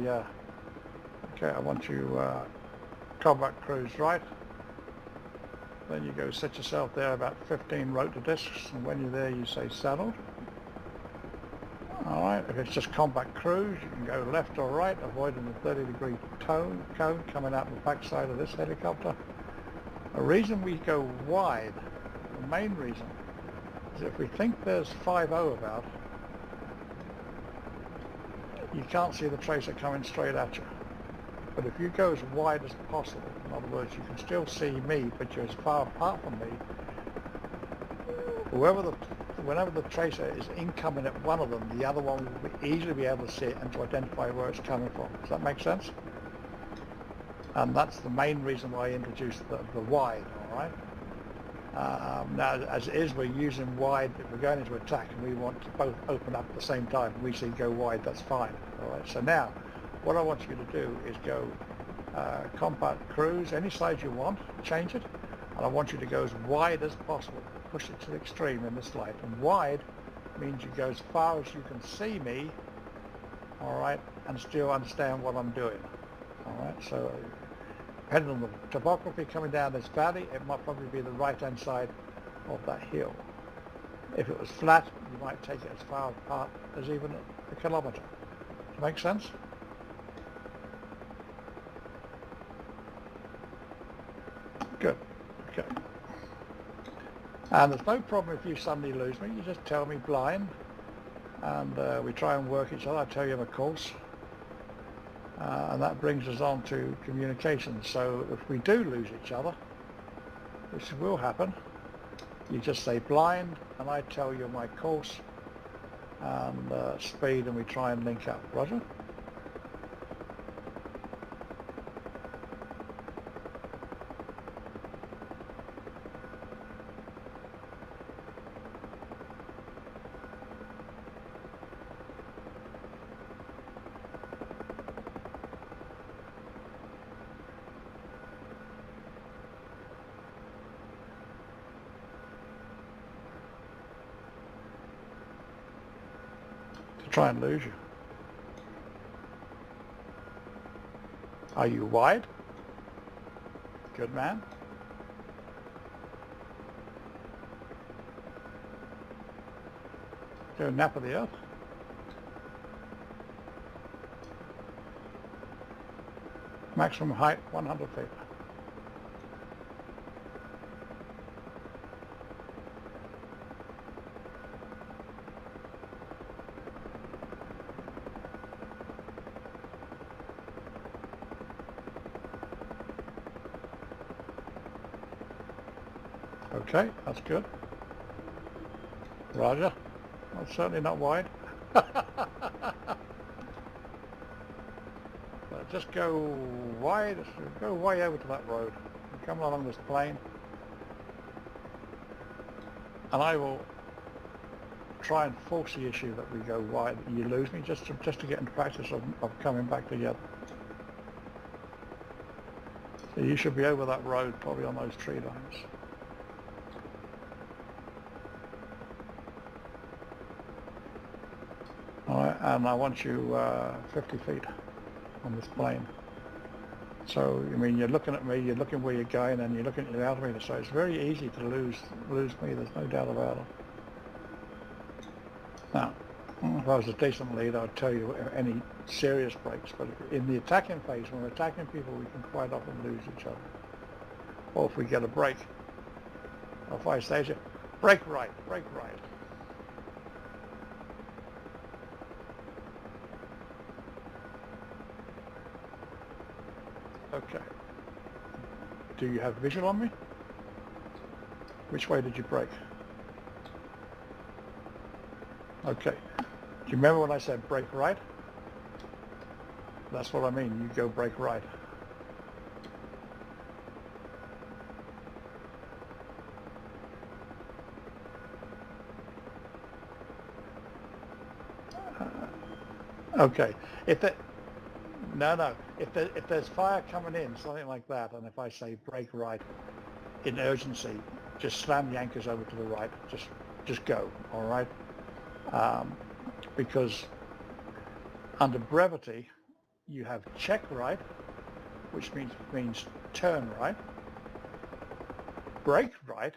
okay, I want you combat cruise right, then you go set yourself there about 15 rotor discs, and when you're there you say saddled. Alright, if it's just combat cruise, you can go left or right, avoiding the 30-degree cone coming out the backside of this helicopter. The reason we go wide, the main reason, is if we think there's 5-0 about, you can't see the tracer coming straight at you. But if you go as wide as possible, in other words, you can still see me, but you're as far apart from me, whenever the tracer is incoming at one of them, the other one will easily be able to see it and to identify where it's coming from. Does that make sense? And that's the main reason why I introduced the wide, all right? Now, as it is, we're using wide, if we're going into attack and we want to both open up at the same time, we say go wide, that's fine. All right, so now, what I want you to do is go combat cruise, any size you want, change it, and I want you to go as wide as possible. push it to the extreme in this light, and wide means you go as far as you can see me, all right, and still understand what I'm doing, all right. So depending on the topography coming down this valley, it might probably be the right hand side of that hill. If it was flat, you might take it as far apart as even a kilometre. Does that make sense? Good. Okay. And there's no problem if you suddenly lose me. You just tell me blind, and we try and work each other. I tell you my course, and that brings us on to communication. So if we do lose each other, which will happen, you just say blind, and I tell you my course and speed, and we try and link up. Roger? Try and lose you. Are you wide? Good man. Go nap of the earth. Maximum height 100 feet. Okay, that's good. Roger. That's certainly not wide. Just go wide, go way over to that road. Come along this plane, and I will try and force the issue that we go wide. You lose me just to get into practice of coming back together. So you should be over that road, probably on those tree lines. All right, and I want you 50 feet on this plane. So, I mean, you're looking at me, you're looking where you're going, and you're looking at the altimeter, so it's very easy to lose me, there's no doubt about it. Now, if I was a decent leader, I'd tell you any serious breaks, but in the attacking phase, when we're attacking people, we can quite often lose each other. Or if we get a break, or if I say to you, break right, break right. Okay. Do you have visual on me? Which way did you brake? Okay. Do you remember when I said brake right? That's what I mean. You go brake right. Okay. No. If there's fire coming in, something like that, and if I say brake right in urgency, just slam the anchors over to the right. Just go. All right. Because under brevity, you have check right, which means turn right. Brake right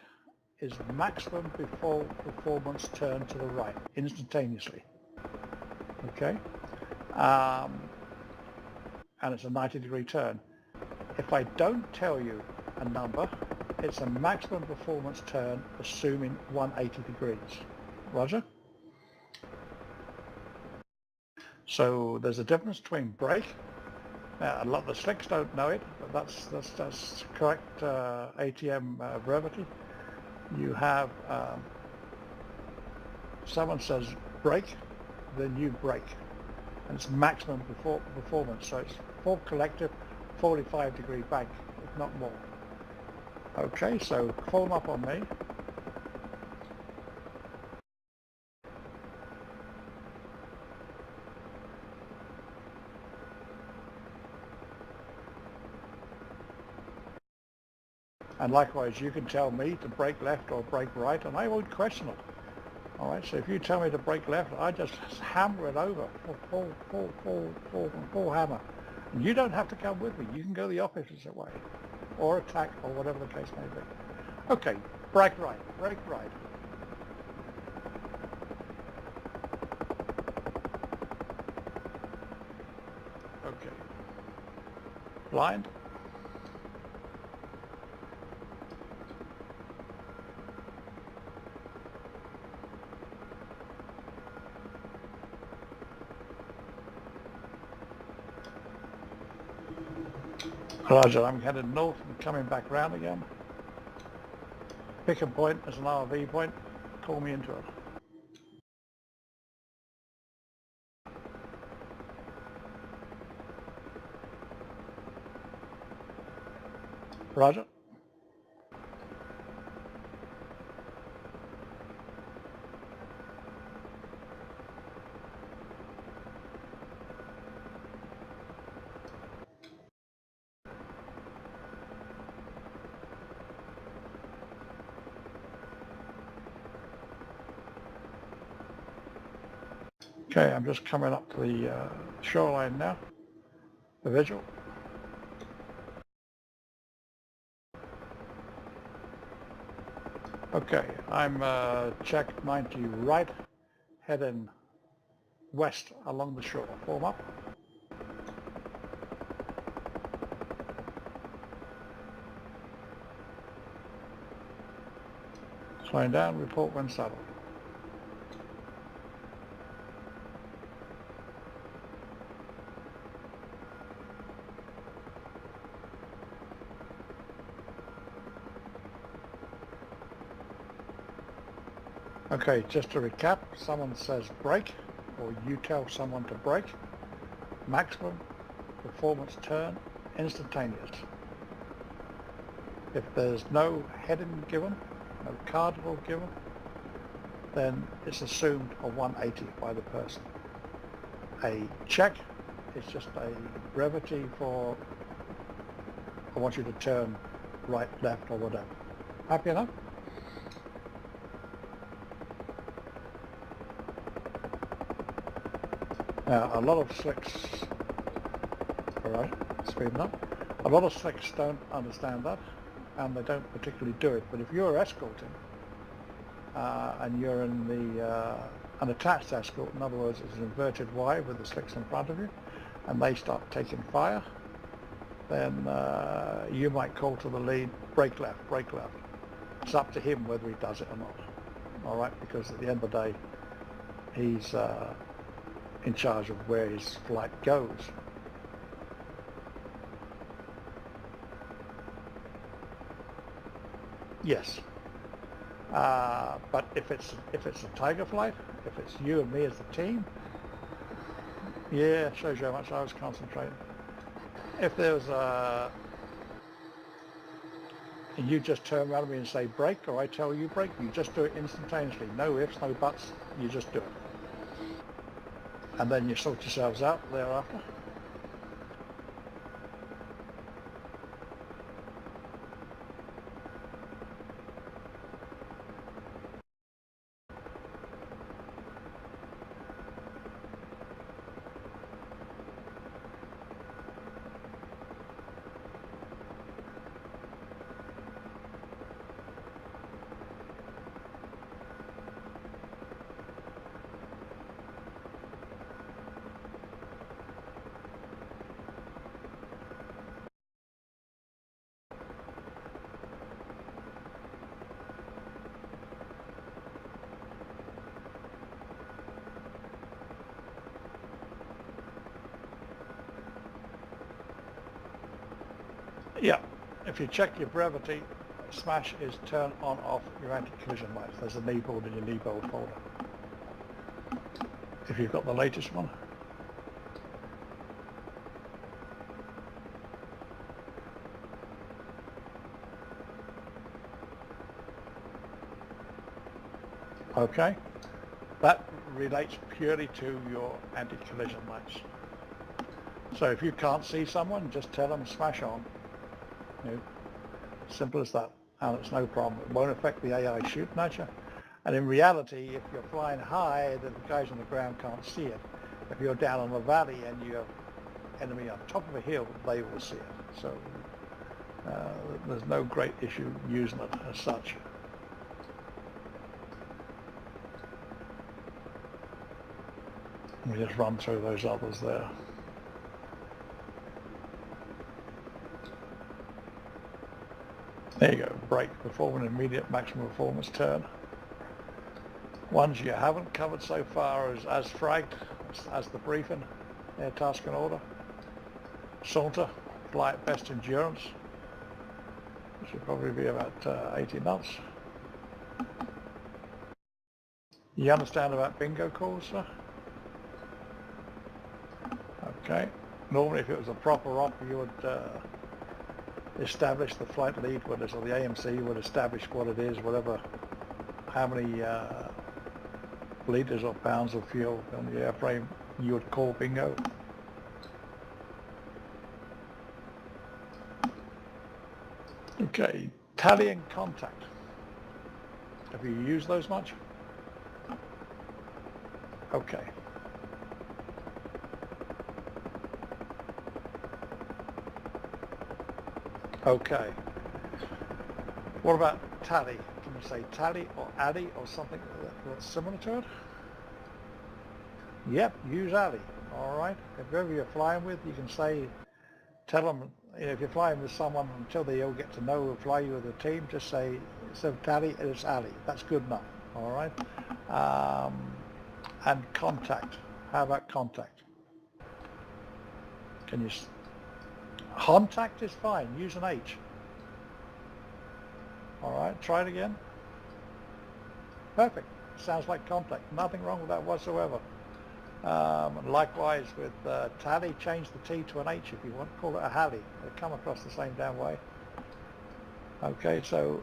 is maximum before performance turn to the right instantaneously. Okay. And it's a 90-degree turn. If I don't tell you a number, it's a maximum performance turn assuming 180 degrees. Roger? So there's a difference between brake. Now, a lot of the slicks don't know it, but that's correct ATM brevity. You have someone says brake, then you brake. And it's maximum performance, so it's full collective 45-degree bank, if not more. Okay, so form up on me. And likewise, you can tell me to brake left or brake right, and I won't question it. All right, so if you tell me to brake left, I just hammer it over, full hammer. And you don't have to come with me. You can go the opposite way, or attack, or whatever the case may be. Okay, brake right, brake right. Okay. Blind. Roger, I'm headed north and coming back round again. Pick a point as an RV point, call me into it. Roger. Okay, I'm just coming up to the shoreline now, the visual. Okay, I'm check 90 right, heading west along the shore. Form up. Slowing down, report when saddled. Okay, just to recap, someone says brake, or you tell someone to brake. Maximum performance turn, instantaneous. If there's no heading given, no cardinal given, then it's assumed a 180 by the person. A check is just a brevity for, I want you to turn right, left, or whatever. Happy enough? Now, a lot of slicks, all right, speeding up. A lot of slicks don't understand that, and they don't particularly do it. But if you're escorting, and you're in the an attached escort, in other words, it's an inverted Y with the slicks in front of you, and they start taking fire, then you might call to the lead, brake left, brake left. It's up to him whether he does it or not. All right, because at the end of the day, he's in charge of where his flight goes. Yes, but if it's a tiger flight, if it's you and me as the team, yeah, shows you how much I was concentrating. If there's and you just turn around to me and say brake, or I tell you brake, you just do it instantaneously. No ifs, no buts, you just do it. And then you sort yourselves out thereafter. Yeah, if you check your brevity, smash is turn on off your anti-collision lights. There's a knee board in your knee bolt folder. If you've got the latest one. Okay, that relates purely to your anti-collision lights. So if you can't see someone, just tell them smash on. You know, simple as that. and it's no problem. It won't affect the AI shooting at you. And in reality, if you're flying high, the guys on the ground can't see it. If you're down in a valley and you have enemy on top of a hill, they will see it. So there's no great issue using it as such. We just run through those others there. There you go, brake, perform an immediate maximum performance turn. Ones you haven't covered so far as fragged, as the briefing, air task and order. Saunter, fly at best endurance, which should probably be about 80 knots. You understand about bingo calls, sir? Okay. Normally if it was a proper op, you would establish, the flight lead would, or the AMC would establish what it is, whatever, how many liters or pounds of fuel on the airframe you would call bingo. Okay, tally and contact. Have you used those much? Okay. Okay. What about tally? Can you say tally or addy or something that's similar to it? Yep, use addy. All right. If whoever you're flying with, you can say, tell them, you know, if you're flying with someone until they all get to know or fly you with a team, just say, instead of tally, it's addy. That's good enough. All right. And contact. How about contact? Can you... Contact is fine. Use an H. All right, try it again. Perfect. Sounds like contact. Nothing wrong with that whatsoever. Likewise with tally, change the T to an H if you want. Call it a hally. They come across the same damn way. Okay, so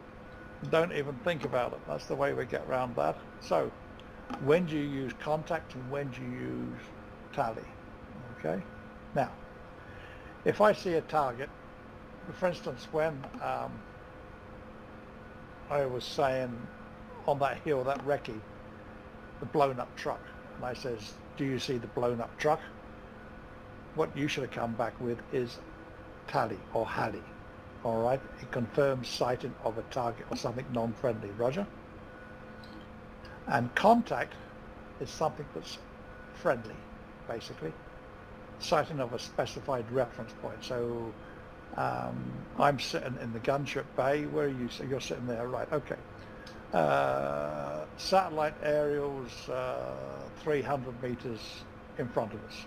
don't even think about it. That's the way we get around that. So when do you use contact and when do you use tally? Okay. Now, if I see a target, for instance, when I was saying on that hill, that recce, the blown up truck, and I says, do you see the blown up truck? What you should have come back with is tally or hally. All right, it confirms sighting of a target or something non-friendly. Roger. And contact is something that's friendly, basically. Sighting of a specified reference point. So I'm sitting in the Gunship Bay. Where are you? So you're sitting there, right? Okay. Satellite aerials 300 meters in front of us.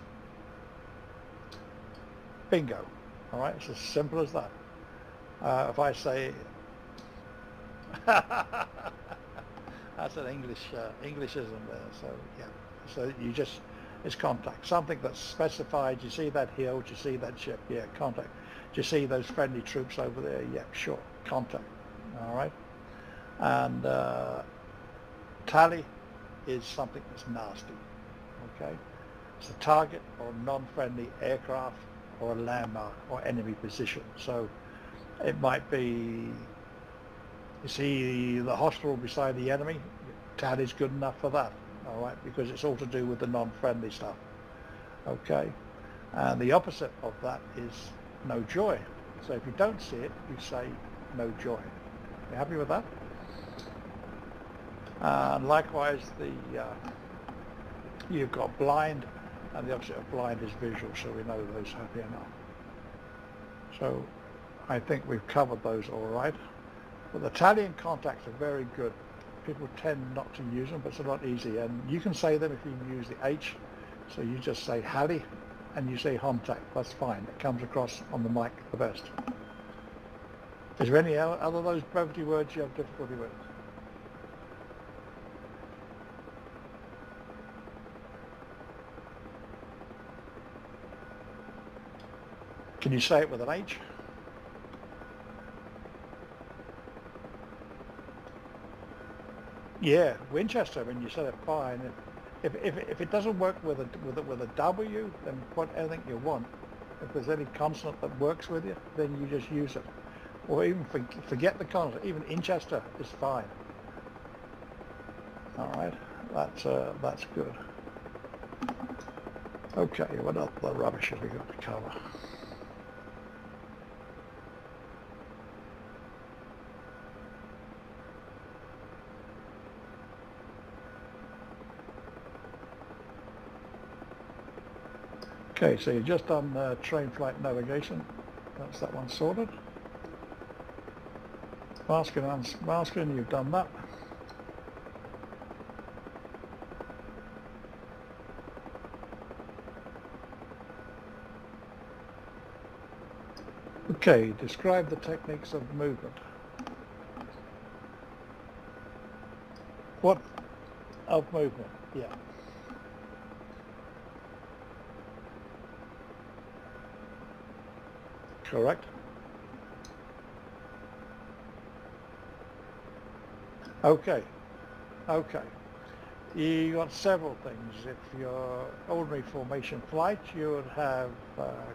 Bingo. All right. It's as simple as that. If I say, that's an Englishism there. So yeah. So you just. It's contact. Something that's specified. You see that hill? Do you see that ship? Yeah, contact. Do you see those friendly troops over there? Yeah, sure. Contact. All right. And tally is something that's nasty. Okay. It's a target or a non-friendly aircraft or a landmark or enemy position. So it might be, you see the hostile beside the enemy. Tally's good enough for that. All right, because it's all to do with the non-friendly stuff. Okay, and the opposite of that is no joy. So if you don't see it, you say no joy. You happy with that? And likewise, you've got blind, and the opposite of blind is visual. So we know those happy enough. So I think we've covered those all right. But the tally and contacts are very good. People tend not to use them, but it's a lot easier. And you can say them if you use the H. So you just say hally and you say contact. That's fine. It comes across on the mic the best. Is there any other of those brevity words you have difficulty with? Can you say it with an H? Yeah, Winchester. I mean, you said it fine. If it doesn't work with a W, then put anything you want. If there's any consonant that works with you, then you just use it. or even forget the concept. Even Inchester is fine. All right, that's good. Okay, what other rubbish have we got to cover? Okay, so you've just done train flight navigation. That's that one sorted. Masking and unmasking, you've done that. Okay, describe the techniques of movement. What of movement? Yeah. Correct. Okay. Okay. You got several things. If you're ordinary formation flight, you would have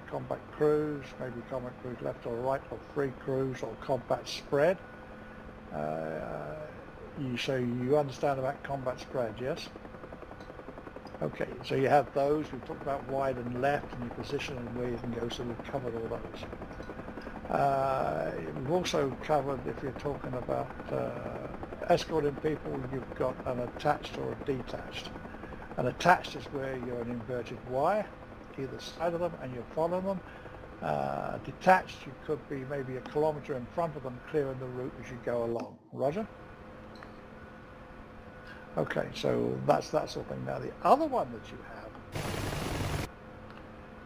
combat crews, maybe combat crews left or right, or free crews, or combat spread. So you understand about combat spread, yes? Okay, so you have those. We've talked about wide and left and your position and where you can go, so we've covered all those. We've also covered, if you're talking about escorting people, you've got an attached or a detached. An attached is where you're an inverted Y, either side of them, and you're following them. Detached, you could be maybe a kilometre in front of them, clearing the route as you go along. Roger? Okay, so that's that sort of thing. Now the other one that you have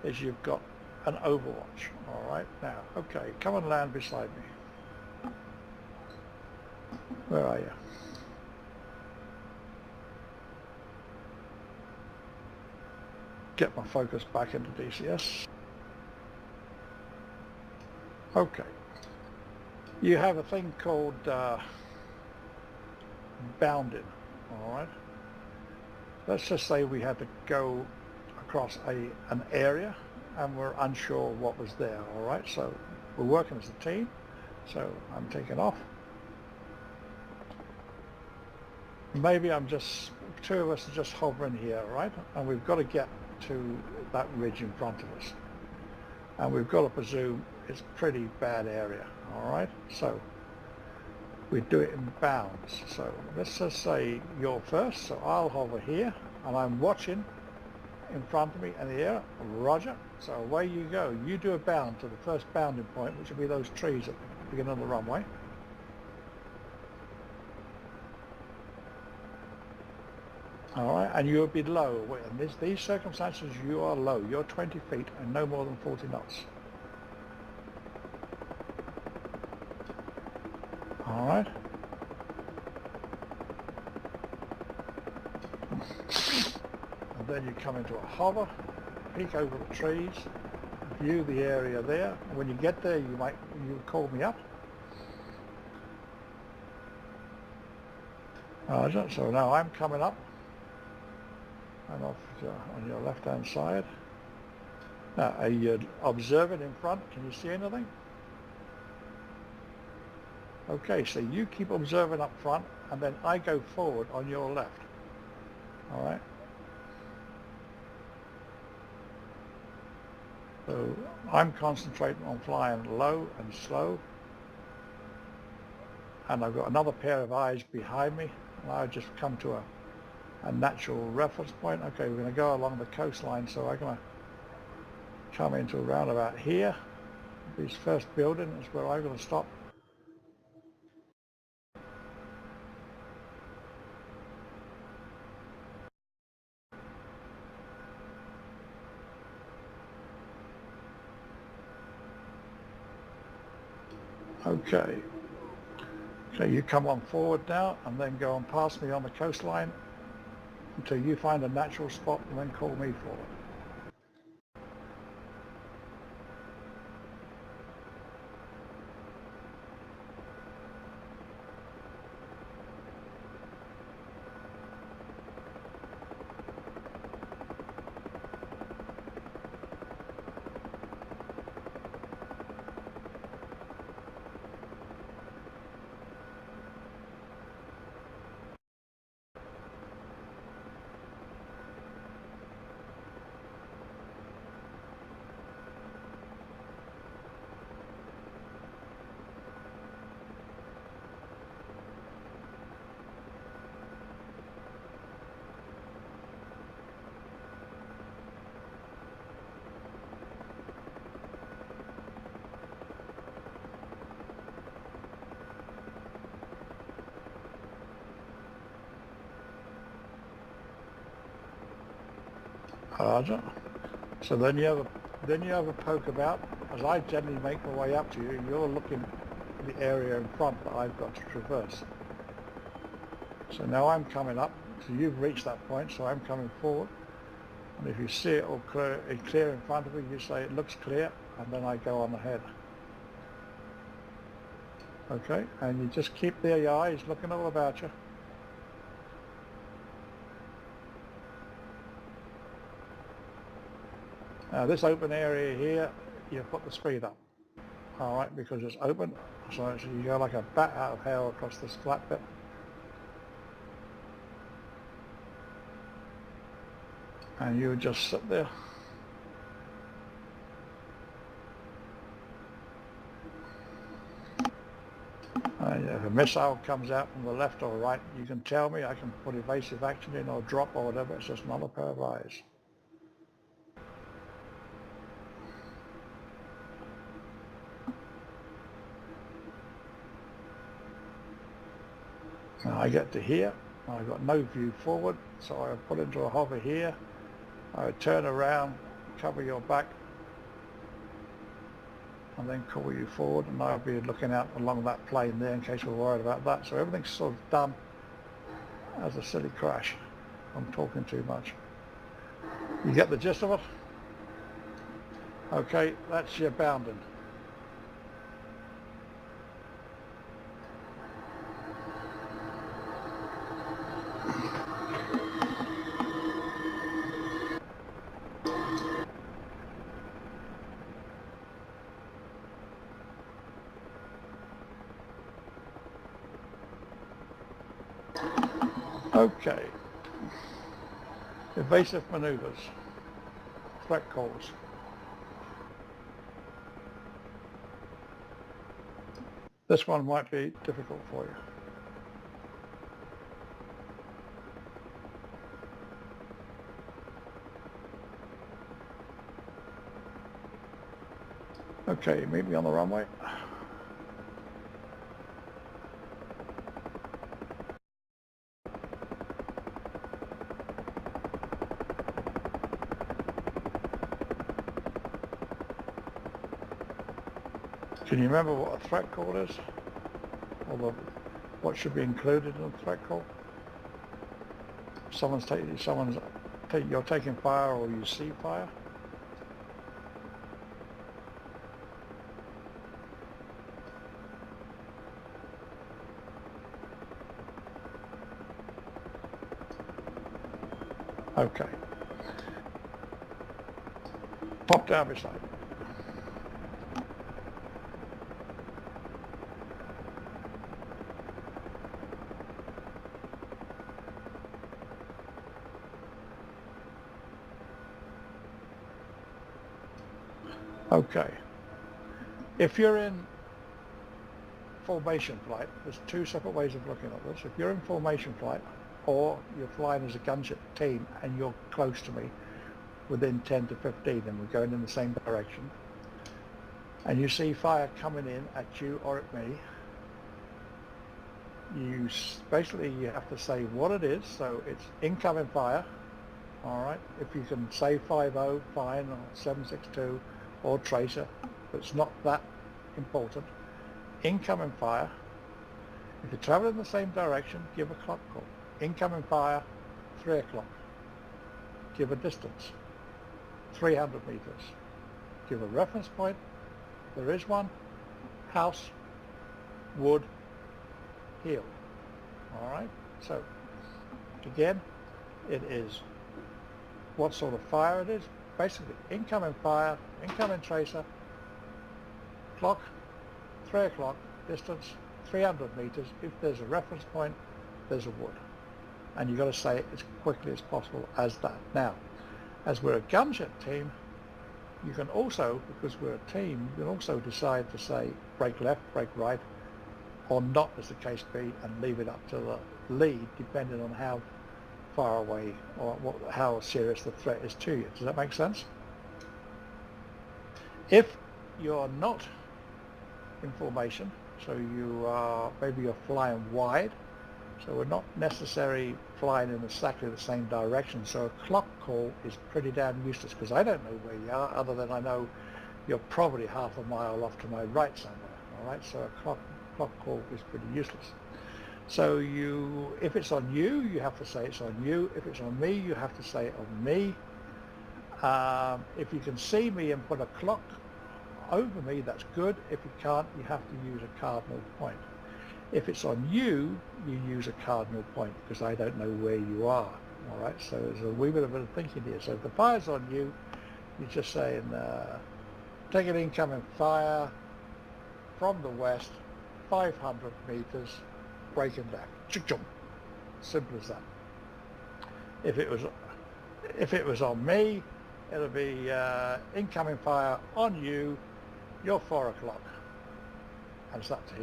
is you've got an overwatch. All right, now, okay, come and land beside me. Where are you? Get my focus back into DCS. Okay. You have a thing called bounding, all right? Let's just say we had to go across an area and we're unsure what was there, all right? So we're working as a team, so I'm taking off. Maybe two of us are just hovering here, right? And we've got to get to that ridge in front of us. And we've got to presume it's a pretty bad area, all right? So we do it in bounds. So let's just say you're first, so I'll hover here, and I'm watching in front of me in the air. Roger. So away you go. You do a bound to the first bounding point, which will be those trees at the beginning of the runway. All right, and you'll be low. In these circumstances, you are low. You're 20 feet and no more than 40 knots. All right. And then you come into a hover, peek over the trees, view the area there. When you get there, you call me up. Roger. So now I'm coming up. And off on your left-hand side. Now, are you observing in front? Can you see anything? Okay, so you keep observing up front, and then I go forward on your left. All right? So I'm concentrating on flying low and slow. And I've got another pair of eyes behind me, and I've just come to a natural reference point. Okay, we're going to go along the coastline, so I'm going to come into a roundabout here. This first building is where I'm going to stop. Okay. Okay, you come on forward now and then go on past me on the coastline until you find a natural spot and then call me forward. Roger. So then you have a poke about, as I generally make my way up to you, and you're looking at the area in front that I've got to traverse. So now I'm coming up, so you've reached that point, so I'm coming forward. And if you see it all clear in front of you, you say it looks clear, and then I go on ahead. Okay, and you just keep there your eyes looking all about you. Now this open area here, you put the speed up, all right, because it's open, so you go like a bat out of hell across this flat bit. And you just sit there. If a missile comes out from the left or right, you can tell me, I can put evasive action in or drop or whatever, it's just another pair of eyes. Now I get to here, I've got no view forward, so I put into a hover here, I turn around, cover your back, and then call you forward, and I'll be looking out along that plane there in case we're worried about that. So everything's sort of done as a silly crash. I'm talking too much. You get the gist of it? Okay, that's your bounding. Okay, evasive maneuvers, threat calls. This one might be difficult for you. Okay, meet me on the runway. Can you remember what a threat call is? Or what should be included in a threat call? You're taking fire or you see fire? Okay. Pop down beside me. Okay, if you're in formation flight, there's two separate ways of looking at this. If you're in formation flight or you're flying as a gunship team and you're close to me, within 10 to 15 and we're going in the same direction, and you see fire coming in at you or at me, you have to say what it is. So it's incoming fire, all right? If you can say 5-0, fine, or 762, or tracer, but it's not that important. Incoming fire. If you're traveling in the same direction, give a clock call. Incoming fire, 3 o'clock. Give a distance, 300 meters. Give a reference point. There is one. House, wood, hill. All right. So again, it is what sort of fire it is. Basically, incoming fire, incoming tracer, clock, 3 o'clock, distance, 300 meters. If there's a reference point, there's a wood. And you've got to say it as quickly as possible as that. Now, as we're a gunship team, you can also, because we're a team, you can also decide to say brake left, brake right, or not as the case be, and leave it up to the lead, depending on how far away or how serious the threat is to you. Does that make sense? If you're not in formation, so maybe you're flying wide So we're not necessarily flying in exactly the same direction. So a clock call is pretty damn useless because I don't know where you are other than I know you're probably half a mile off to my right somewhere. All right, so a clock call is pretty useless. So if it's on you, you have to say it's on you. If it's on me, you have to say it on me. If you can see me and put a clock over me, that's good. If you can't, you have to use a cardinal point. If it's on you, you use a cardinal point because I don't know where you are. All right, so there's a wee bit of thinking here. So if the fire's on you, you're just saying, take an incoming fire from the west, 500 meters, breaking down. Chuk-chum. Simple as that. If it was on me, it'll be incoming fire on you, you're 4 o'clock. And it's up to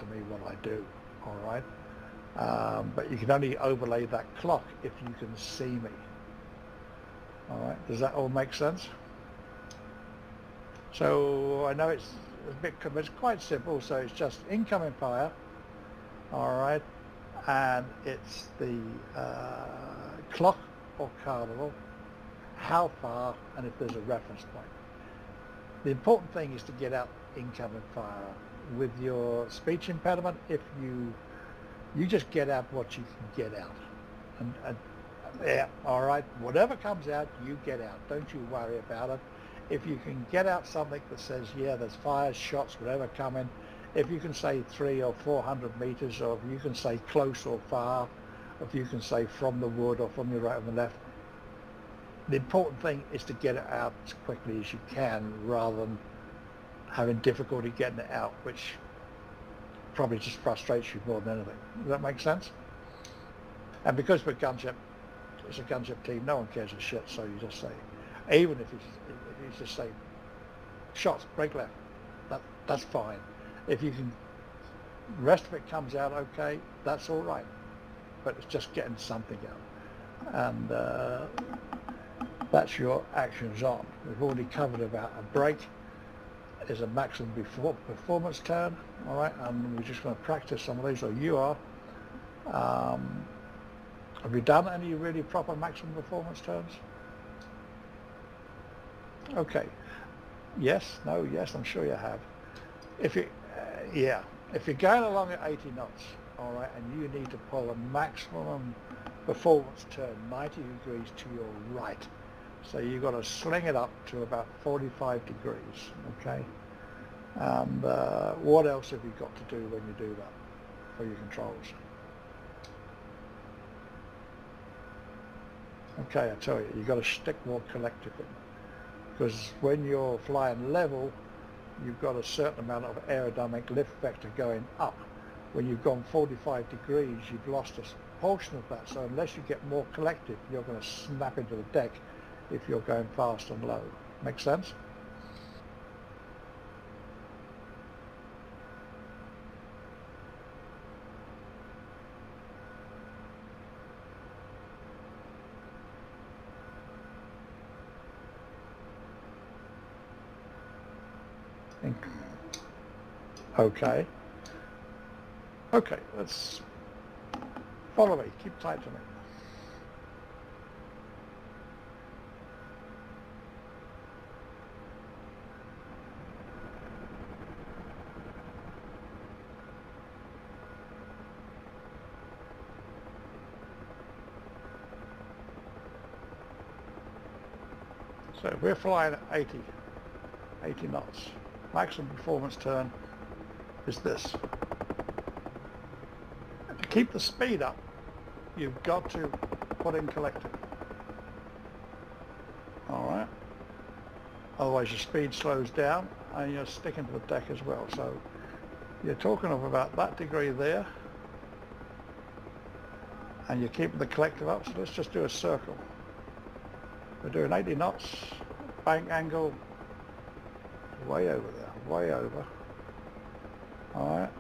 me what I do, all right? But you can only overlay that clock if you can see me. All right, does that all make sense? So I know it's quite simple, so it's just incoming fire, all right, and it's the clock or cardinal, how far, and if there's a reference point. The important thing is to get out incoming fire. With your speech impediment, if you just get out what you can get out, and yeah, all right, whatever comes out, you get out. Don't you worry about it. If you can get out something that says, yeah, there's fires, shots, whatever coming, if you can say 300 or 400 meters, or if you can say close or far, if you can say from the wood or from your right or the left, the important thing is to get it out as quickly as you can rather than having difficulty getting it out, which probably just frustrates you more than anything. Does that make sense? And because we're Gunship, it's a Gunship team, no one cares a shit, so you just say, even if you just say, shots, break left, that's fine. If you can, the rest of it comes out okay, that's all right. But it's just getting something out. And that's your actions on. We've already covered about a break is a maximum performance turn, all right, and we're just going to practice some of these, or you are. Have you done any really proper maximum performance turns? Okay. Yes, no, yes, I'm sure you have. If you, yeah, if you're going along at 80 knots, all right, and you need to pull a maximum performance turn 90 degrees to your right, so you've got to sling it up to about 45 degrees, okay? And what else have you got to do when you do that for your controls? Okay, I tell you, you've got to stick more collectively, because when you're flying level, you've got a certain amount of aerodynamic lift vector going up. When you've gone 45 degrees, you've lost a portion of that. So unless you get more collective, you're going to snap into the deck if you're going fast and low. Make sense? Okay. Okay, let's follow me. Keep tight to me. So if we're flying at 80 knots, maximum performance turn is this. To keep the speed up, you've got to put in collective. All right. Otherwise your speed slows down and you're sticking to the deck as well. So you're talking of about that degree there, and you're keeping the collective up. So let's just do a circle. We're doing 80 knots, bank angle, way over there, way over. All right.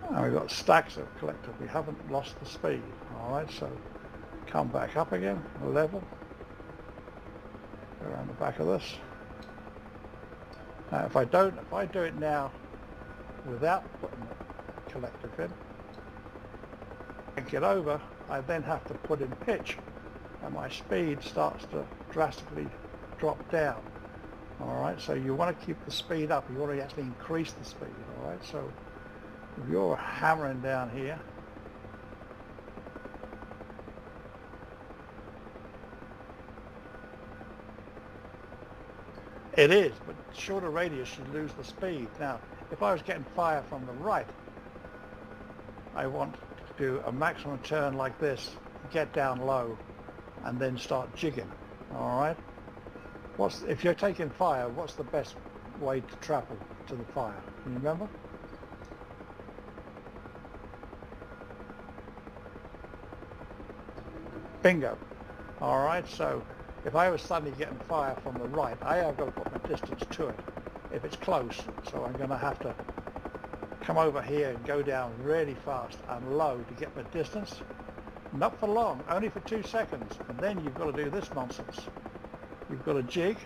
And we've got stacks of collective. We haven't lost the speed. All right, so come back up again, level. Go around the back of this. Now, if I do it now without putting collector fin. Get over, I then have to put in pitch, and my speed starts to drastically drop down. All right, so you want to keep the speed up. You want to actually increase the speed. All right, so if you're hammering down here, it is, but shorter radius, you lose the speed. Now, if I was getting fire from the right, I want to do a maximum turn like this, get down low, and then start jigging. All right. If you're taking fire, what's the best way to travel to the fire? Can you remember? Bingo. All right. So if I was suddenly getting fire from the right, I've got to put my distance to it. If it's close, so I'm going to have to come over here and go down really fast and low to get my distance. Not for long, only for 2 seconds. And then you've got to do this nonsense. You've got to jig,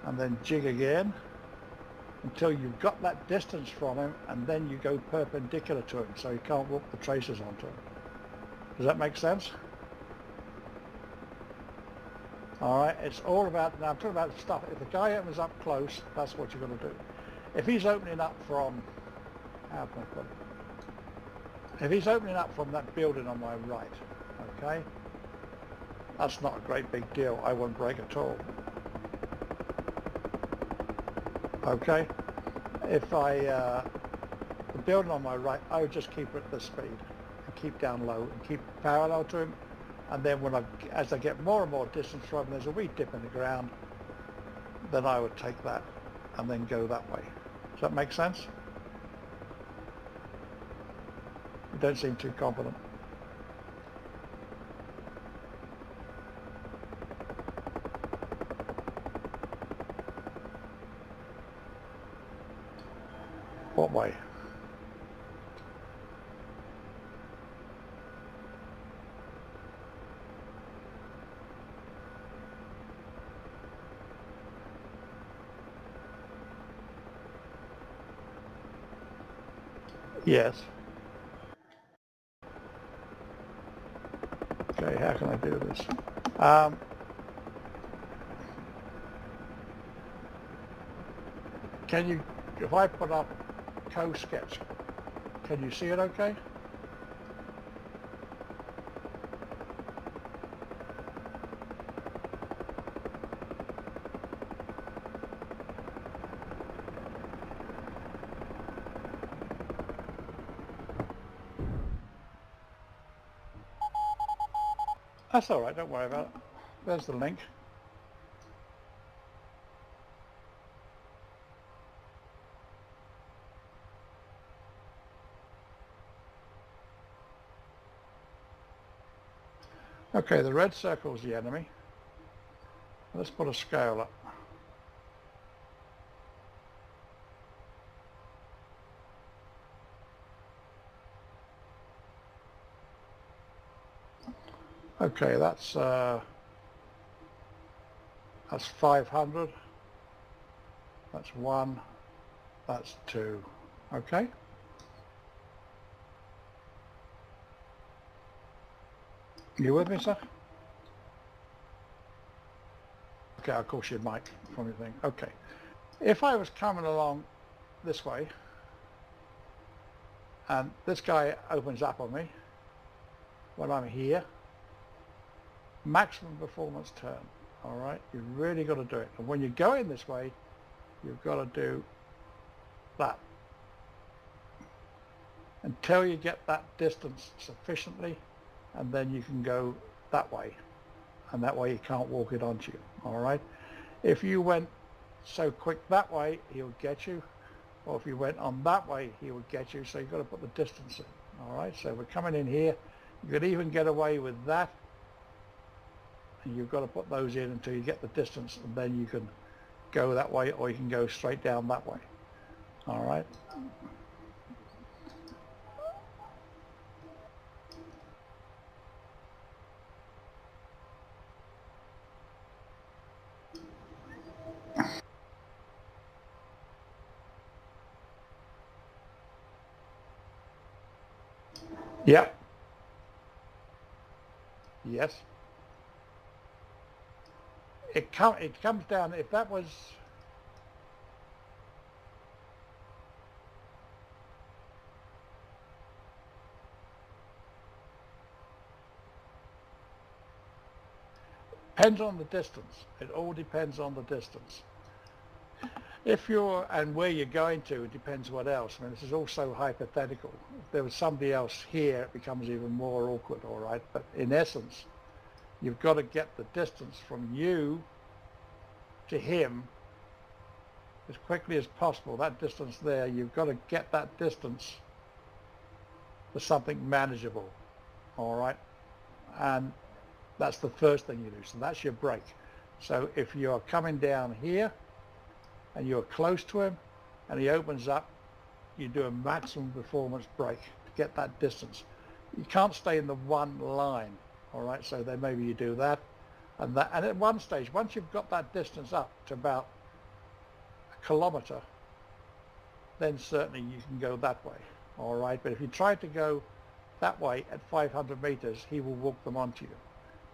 and then jig again until you've got that distance from him, and then you go perpendicular to him so you can't walk the traces onto him. Does that make sense? All right, it's all about, now I'm talking about stuff, if the guy opens up close, that's what you're going to do. If he's opening up from, how can I put it? If he's opening up from that building on my right, okay, that's not a great big deal. I won't break at all. Okay, if the building on my right, I would just keep it at this speed and keep down low and keep parallel to him. And then as I get more and more distance from him, there's a wee dip in the ground, then I would take that and then go that way. Does that make sense? You don't seem too confident. What way? Yes. Okay, how can I do this? Can you, if I put up co-sketch, can you see it okay? That's all right, don't worry about it. There's the link. Okay, the red circle's the enemy. Let's put a scale up. Okay, that's 500. That's 1. That's 2. Okay. You with me, sir? Okay, of course your mic from your thing. Okay. If I was coming along this way, and this guy opens up on me when I'm here, maximum performance turn. All right, you've really got to do it. And when you're going this way, you've got to do that until you get that distance sufficiently, and then you can go that way, and that way he can't walk it onto you. All right, if you went so quick that way, he'll get you, or if you went on that way, he would get you. So you've got to put the distance in. All right, so we're coming in here. You could even get away with that, and you've got to put those in until you get the distance, and then you can go that way, or you can go straight down that way. All right. Yeah. Yes. It comes down, if that was, depends on the distance. It all depends on the distance. If you're, and where you're going to, it depends what else. I mean, this is also hypothetical. If there was somebody else here, it becomes even more awkward, all right? But in essence, you've got to get the distance from you to him as quickly as possible. That distance there, you've got to get that distance to something manageable, all right? And that's the first thing you do. So that's your break. So if you're coming down here and you're close to him and he opens up, you do a maximum performance break to get that distance. You can't stay in the one line, all right? So then maybe you do that and that. And at one stage, once you've got that distance up to about a kilometer, then certainly you can go that way, all right? But if you try to go that way at 500 meters, he will walk them onto you.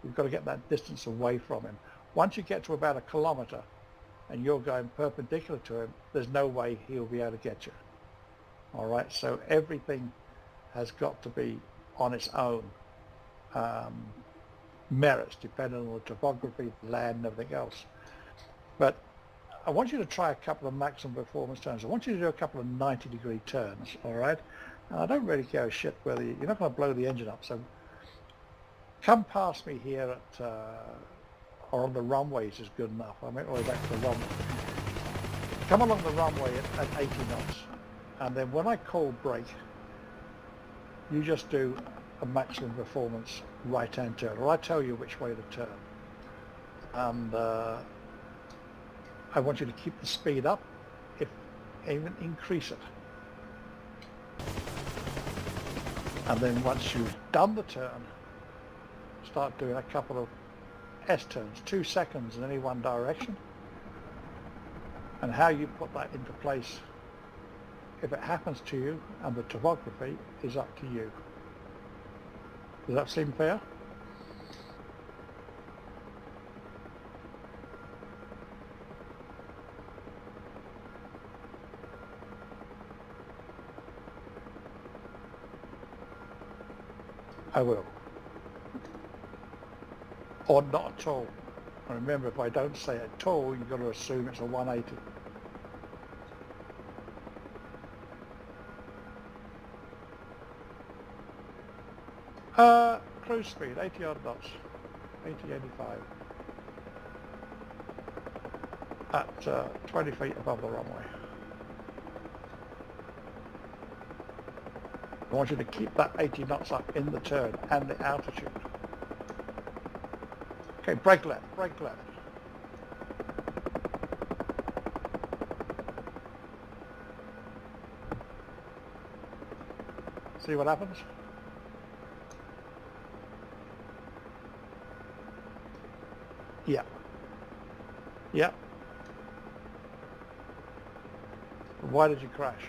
You've got to get that distance away from him. Once you get to about a kilometer and you're going perpendicular to him, there's no way he'll be able to get you. All right, so everything has got to be on its own merits, depending on the topography, the land, and everything else. But I want you to try a couple of maximum performance turns. I want you to do a couple of 90-degree turns, all right? And I don't really care a shit whether you're not going to blow the engine up, so come past me here at, or on the runways is good enough. I meant all the way back to the runway. Come along the runway at 80 knots. And then when I call brake, you just do a maximum performance right-hand turn, or I tell you which way to turn. And I want you to keep the speed up, if even increase it. And then once you've done the turn, start doing a couple of S-turns, 2 seconds in any one direction. And how you put that into place, if it happens to you, and the topography, is up to you. Does that seem fair? I will. Or not at all. And remember, if I don't say it at all, you've got to assume it's a 180. Cruise speed, 80 odd knots, 80, 85. At 20 feet above the runway. I want you to keep that 80 knots up in the turn and the altitude. Okay, brake left, brake left. See what happens? Yeah. Yeah. Why did you crash?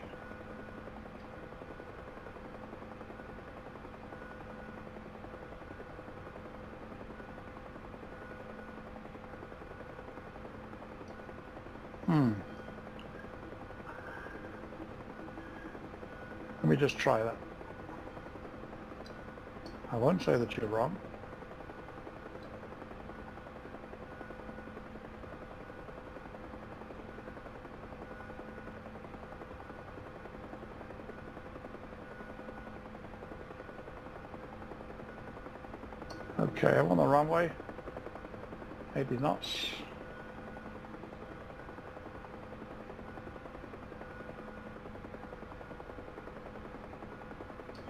Let me just try that. I won't say that you're wrong. Okay, I'm on the runway. 80 knots.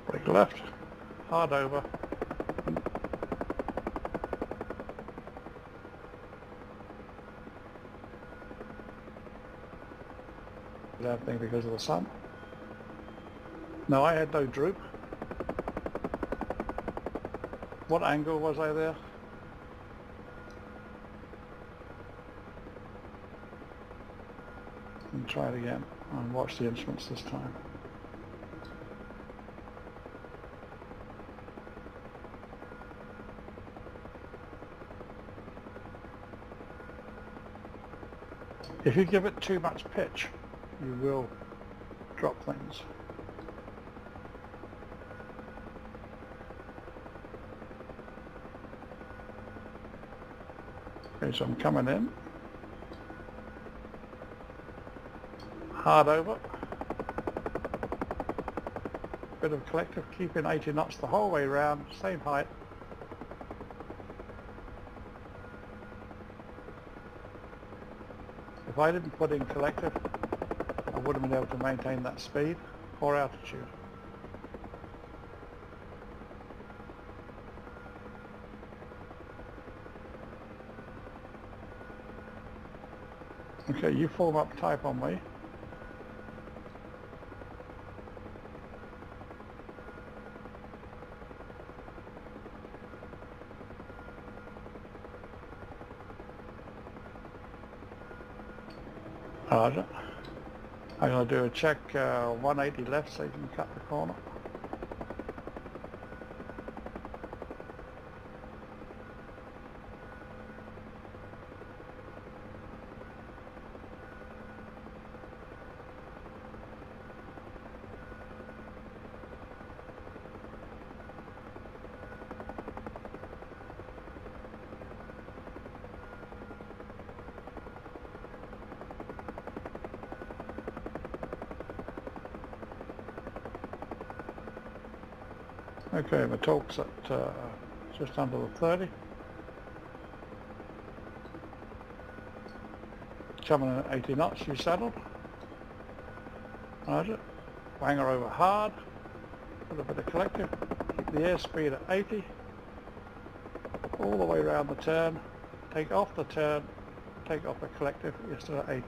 Brake left, hard over. That thing because of the sun. No, I had no droop. What angle was I there? And try it again and watch the instruments this time. If you give it too much pitch, you will drop things. Okay, so I'm coming in. Hard over. Bit of collective, keeping 80 knots the whole way round, same height. If I didn't put in collective, I wouldn't have been able to maintain that speed or altitude. Okay, you form up type on me. Roger. I'm going to do a check 180 left so you can cut the corner. Okay, my torque's at just under the 30. Coming in at 80 knots, you settled. Roger. Wang her over hard. Put a bit of collective. Keep the airspeed at 80. All the way around the turn. Take off the turn. Take off the collective. You're still at 80.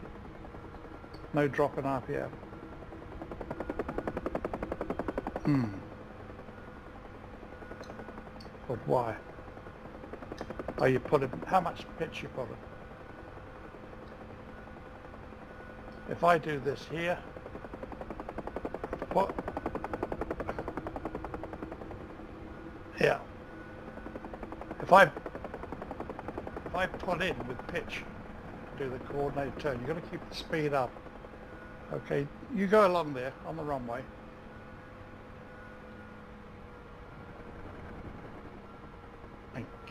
No drop in RPM. But why? Oh, you put it, how much pitch you put it? If I do this here, what? Yeah. If I put in with pitch to do the coordinated turn, you've got to keep the speed up. Okay, you go along there on the runway.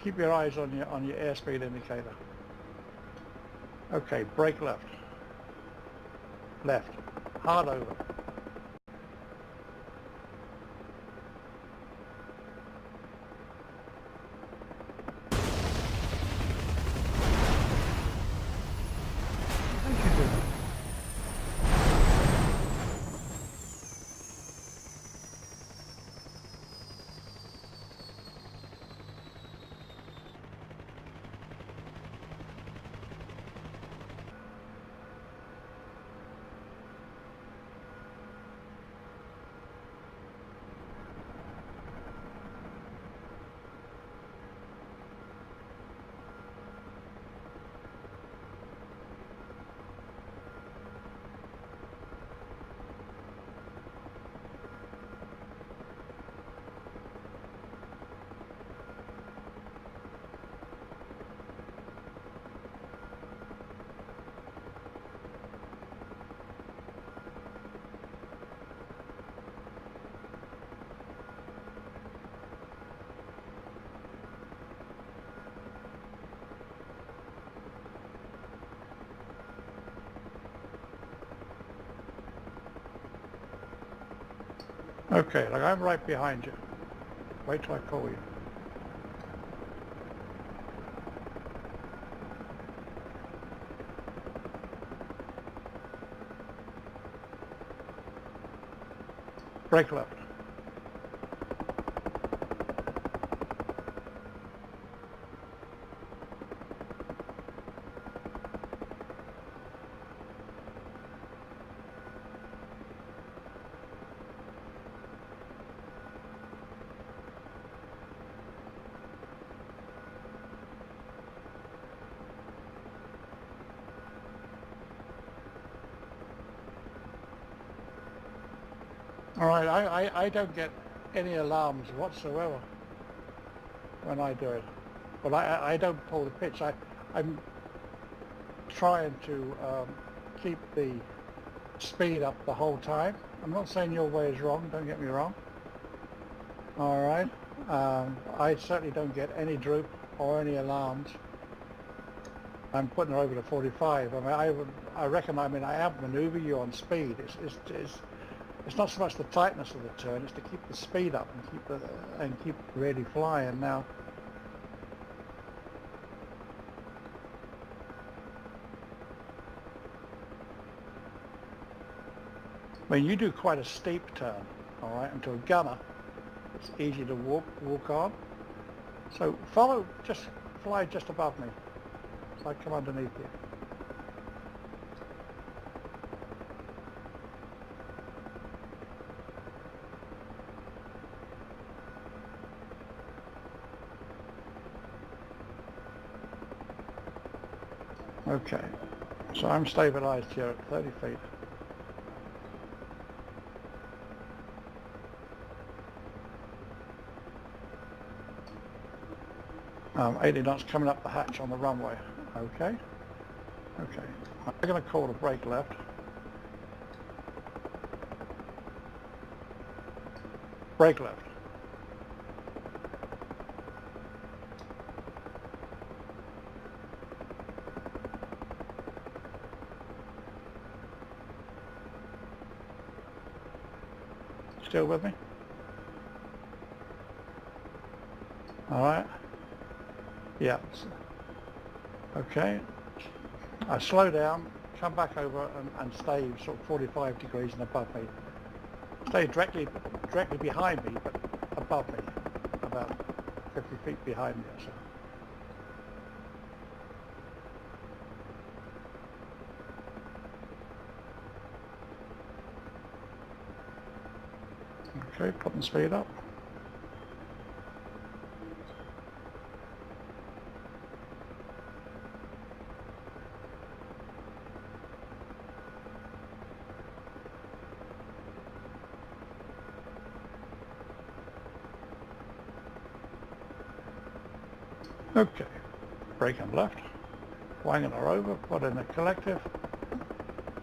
Keep your eyes on your airspeed indicator. Okay, brake left. Left. Hard over. Thank you, Jim. Okay, like I'm right behind you. Wait till I call you. Brake left. All right, I don't get any alarms whatsoever when I do it. But I don't pull the pitch. I'm trying to keep the speed up the whole time. I'm not saying your way is wrong, don't get me wrong. Alright, I certainly don't get any droop or any alarms. I'm putting her over to 45. I mean, I reckon, I outmaneuver you on speed. It's not so much the tightness of the turn, it's to keep the speed up and keep really flying. Now, I mean, you do quite a steep turn, all right, and to a gunner, it's easy to walk on. So just fly just above me, so I come underneath you. Okay, so I'm stabilized here at 30 feet. 80 knots coming up the hatch on the runway. Okay. Okay. I'm going to call a brake left. Brake left. Still with me? All right. Yeah. Okay. I slow down, come back over and stay sort of 45 degrees and above me. Stay directly behind me, but above me, about 50 feet behind me or so. Okay, putting speed up. Okay, braking left, wanging her over, put in the collective,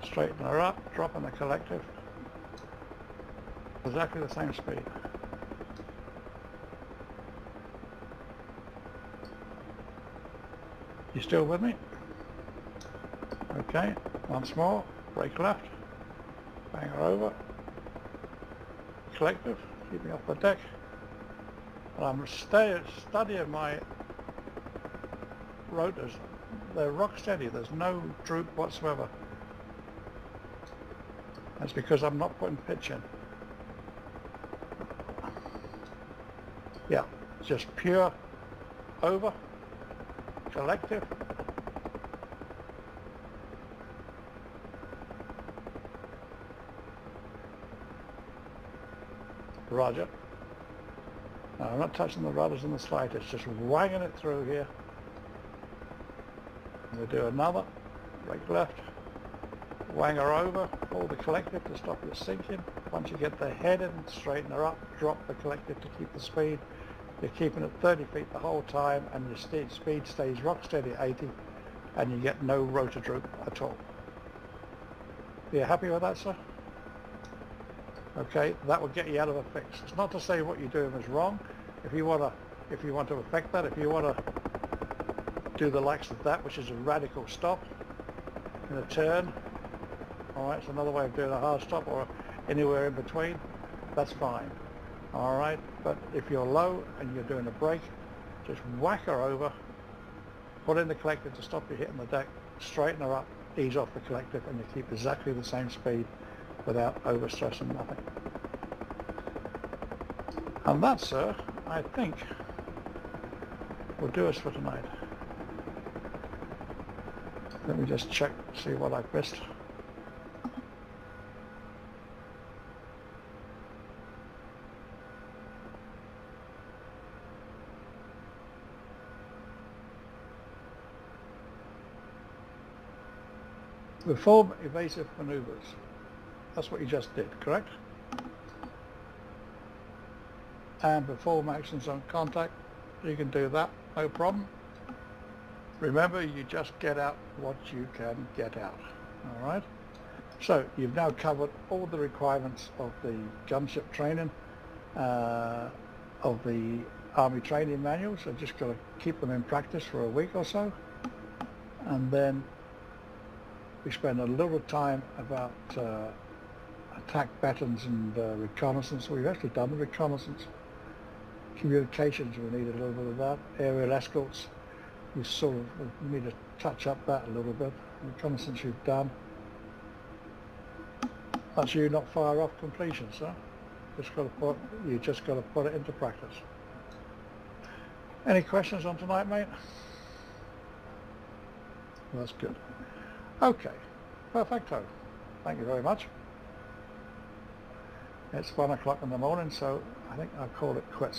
straighten her up, dropping the collective. Exactly the same speed. You still with me? Okay, once more, brake left, bang her over, collective, keeping off the deck. And I'm studying my rotors. They're rock steady, there's no droop whatsoever. That's because I'm not putting pitch in. Yeah, just pure over, collective. Roger. No, I'm not touching the rudders in the slightest, just wanging it through here. We'll do another, brake left, wang her over, hold the collective to stop you sinking. Once you get the head in, straighten her up, drop the collective to keep the speed. You're keeping it 30 feet the whole time, and your speed stays rock steady at 80, and you get no rotor droop at all. Are you happy with that, sir? Okay, that will get you out of a fix. It's not to say what you're doing is wrong. If you want to affect that, if you want to do the likes of that, which is a radical stop in a turn, all right, it's another way of doing a hard stop, or anywhere in between, that's fine. All right, but if you're low and you're doing a brake, just whack her over, put in the collective to stop you hitting the deck, straighten her up, ease off the collective, and you keep exactly the same speed without overstressing nothing. And that, sir, I think will do us for tonight. Let me just check, see what I've missed. Perform evasive maneuvers. That's what you just did, correct? And perform actions on contact. You can do that, no problem. Remember, you just get out what you can get out. All right. So you've now covered all the requirements of the gunship training, of the Army training manuals. So just got to keep them in practice for a week or so, and then we spend a little time about attack patterns and reconnaissance. We've actually done the reconnaissance. Communications, we need a little bit of that. Aerial escorts, you sort of need to touch up that a little bit. Reconnaissance you've done. That's you not far off completion, sir. You just got to put it into practice. Any questions on tonight, mate? That's good. Okay, perfecto. Thank you very much. It's 1 o'clock in the morning, so I think I'll call it quits.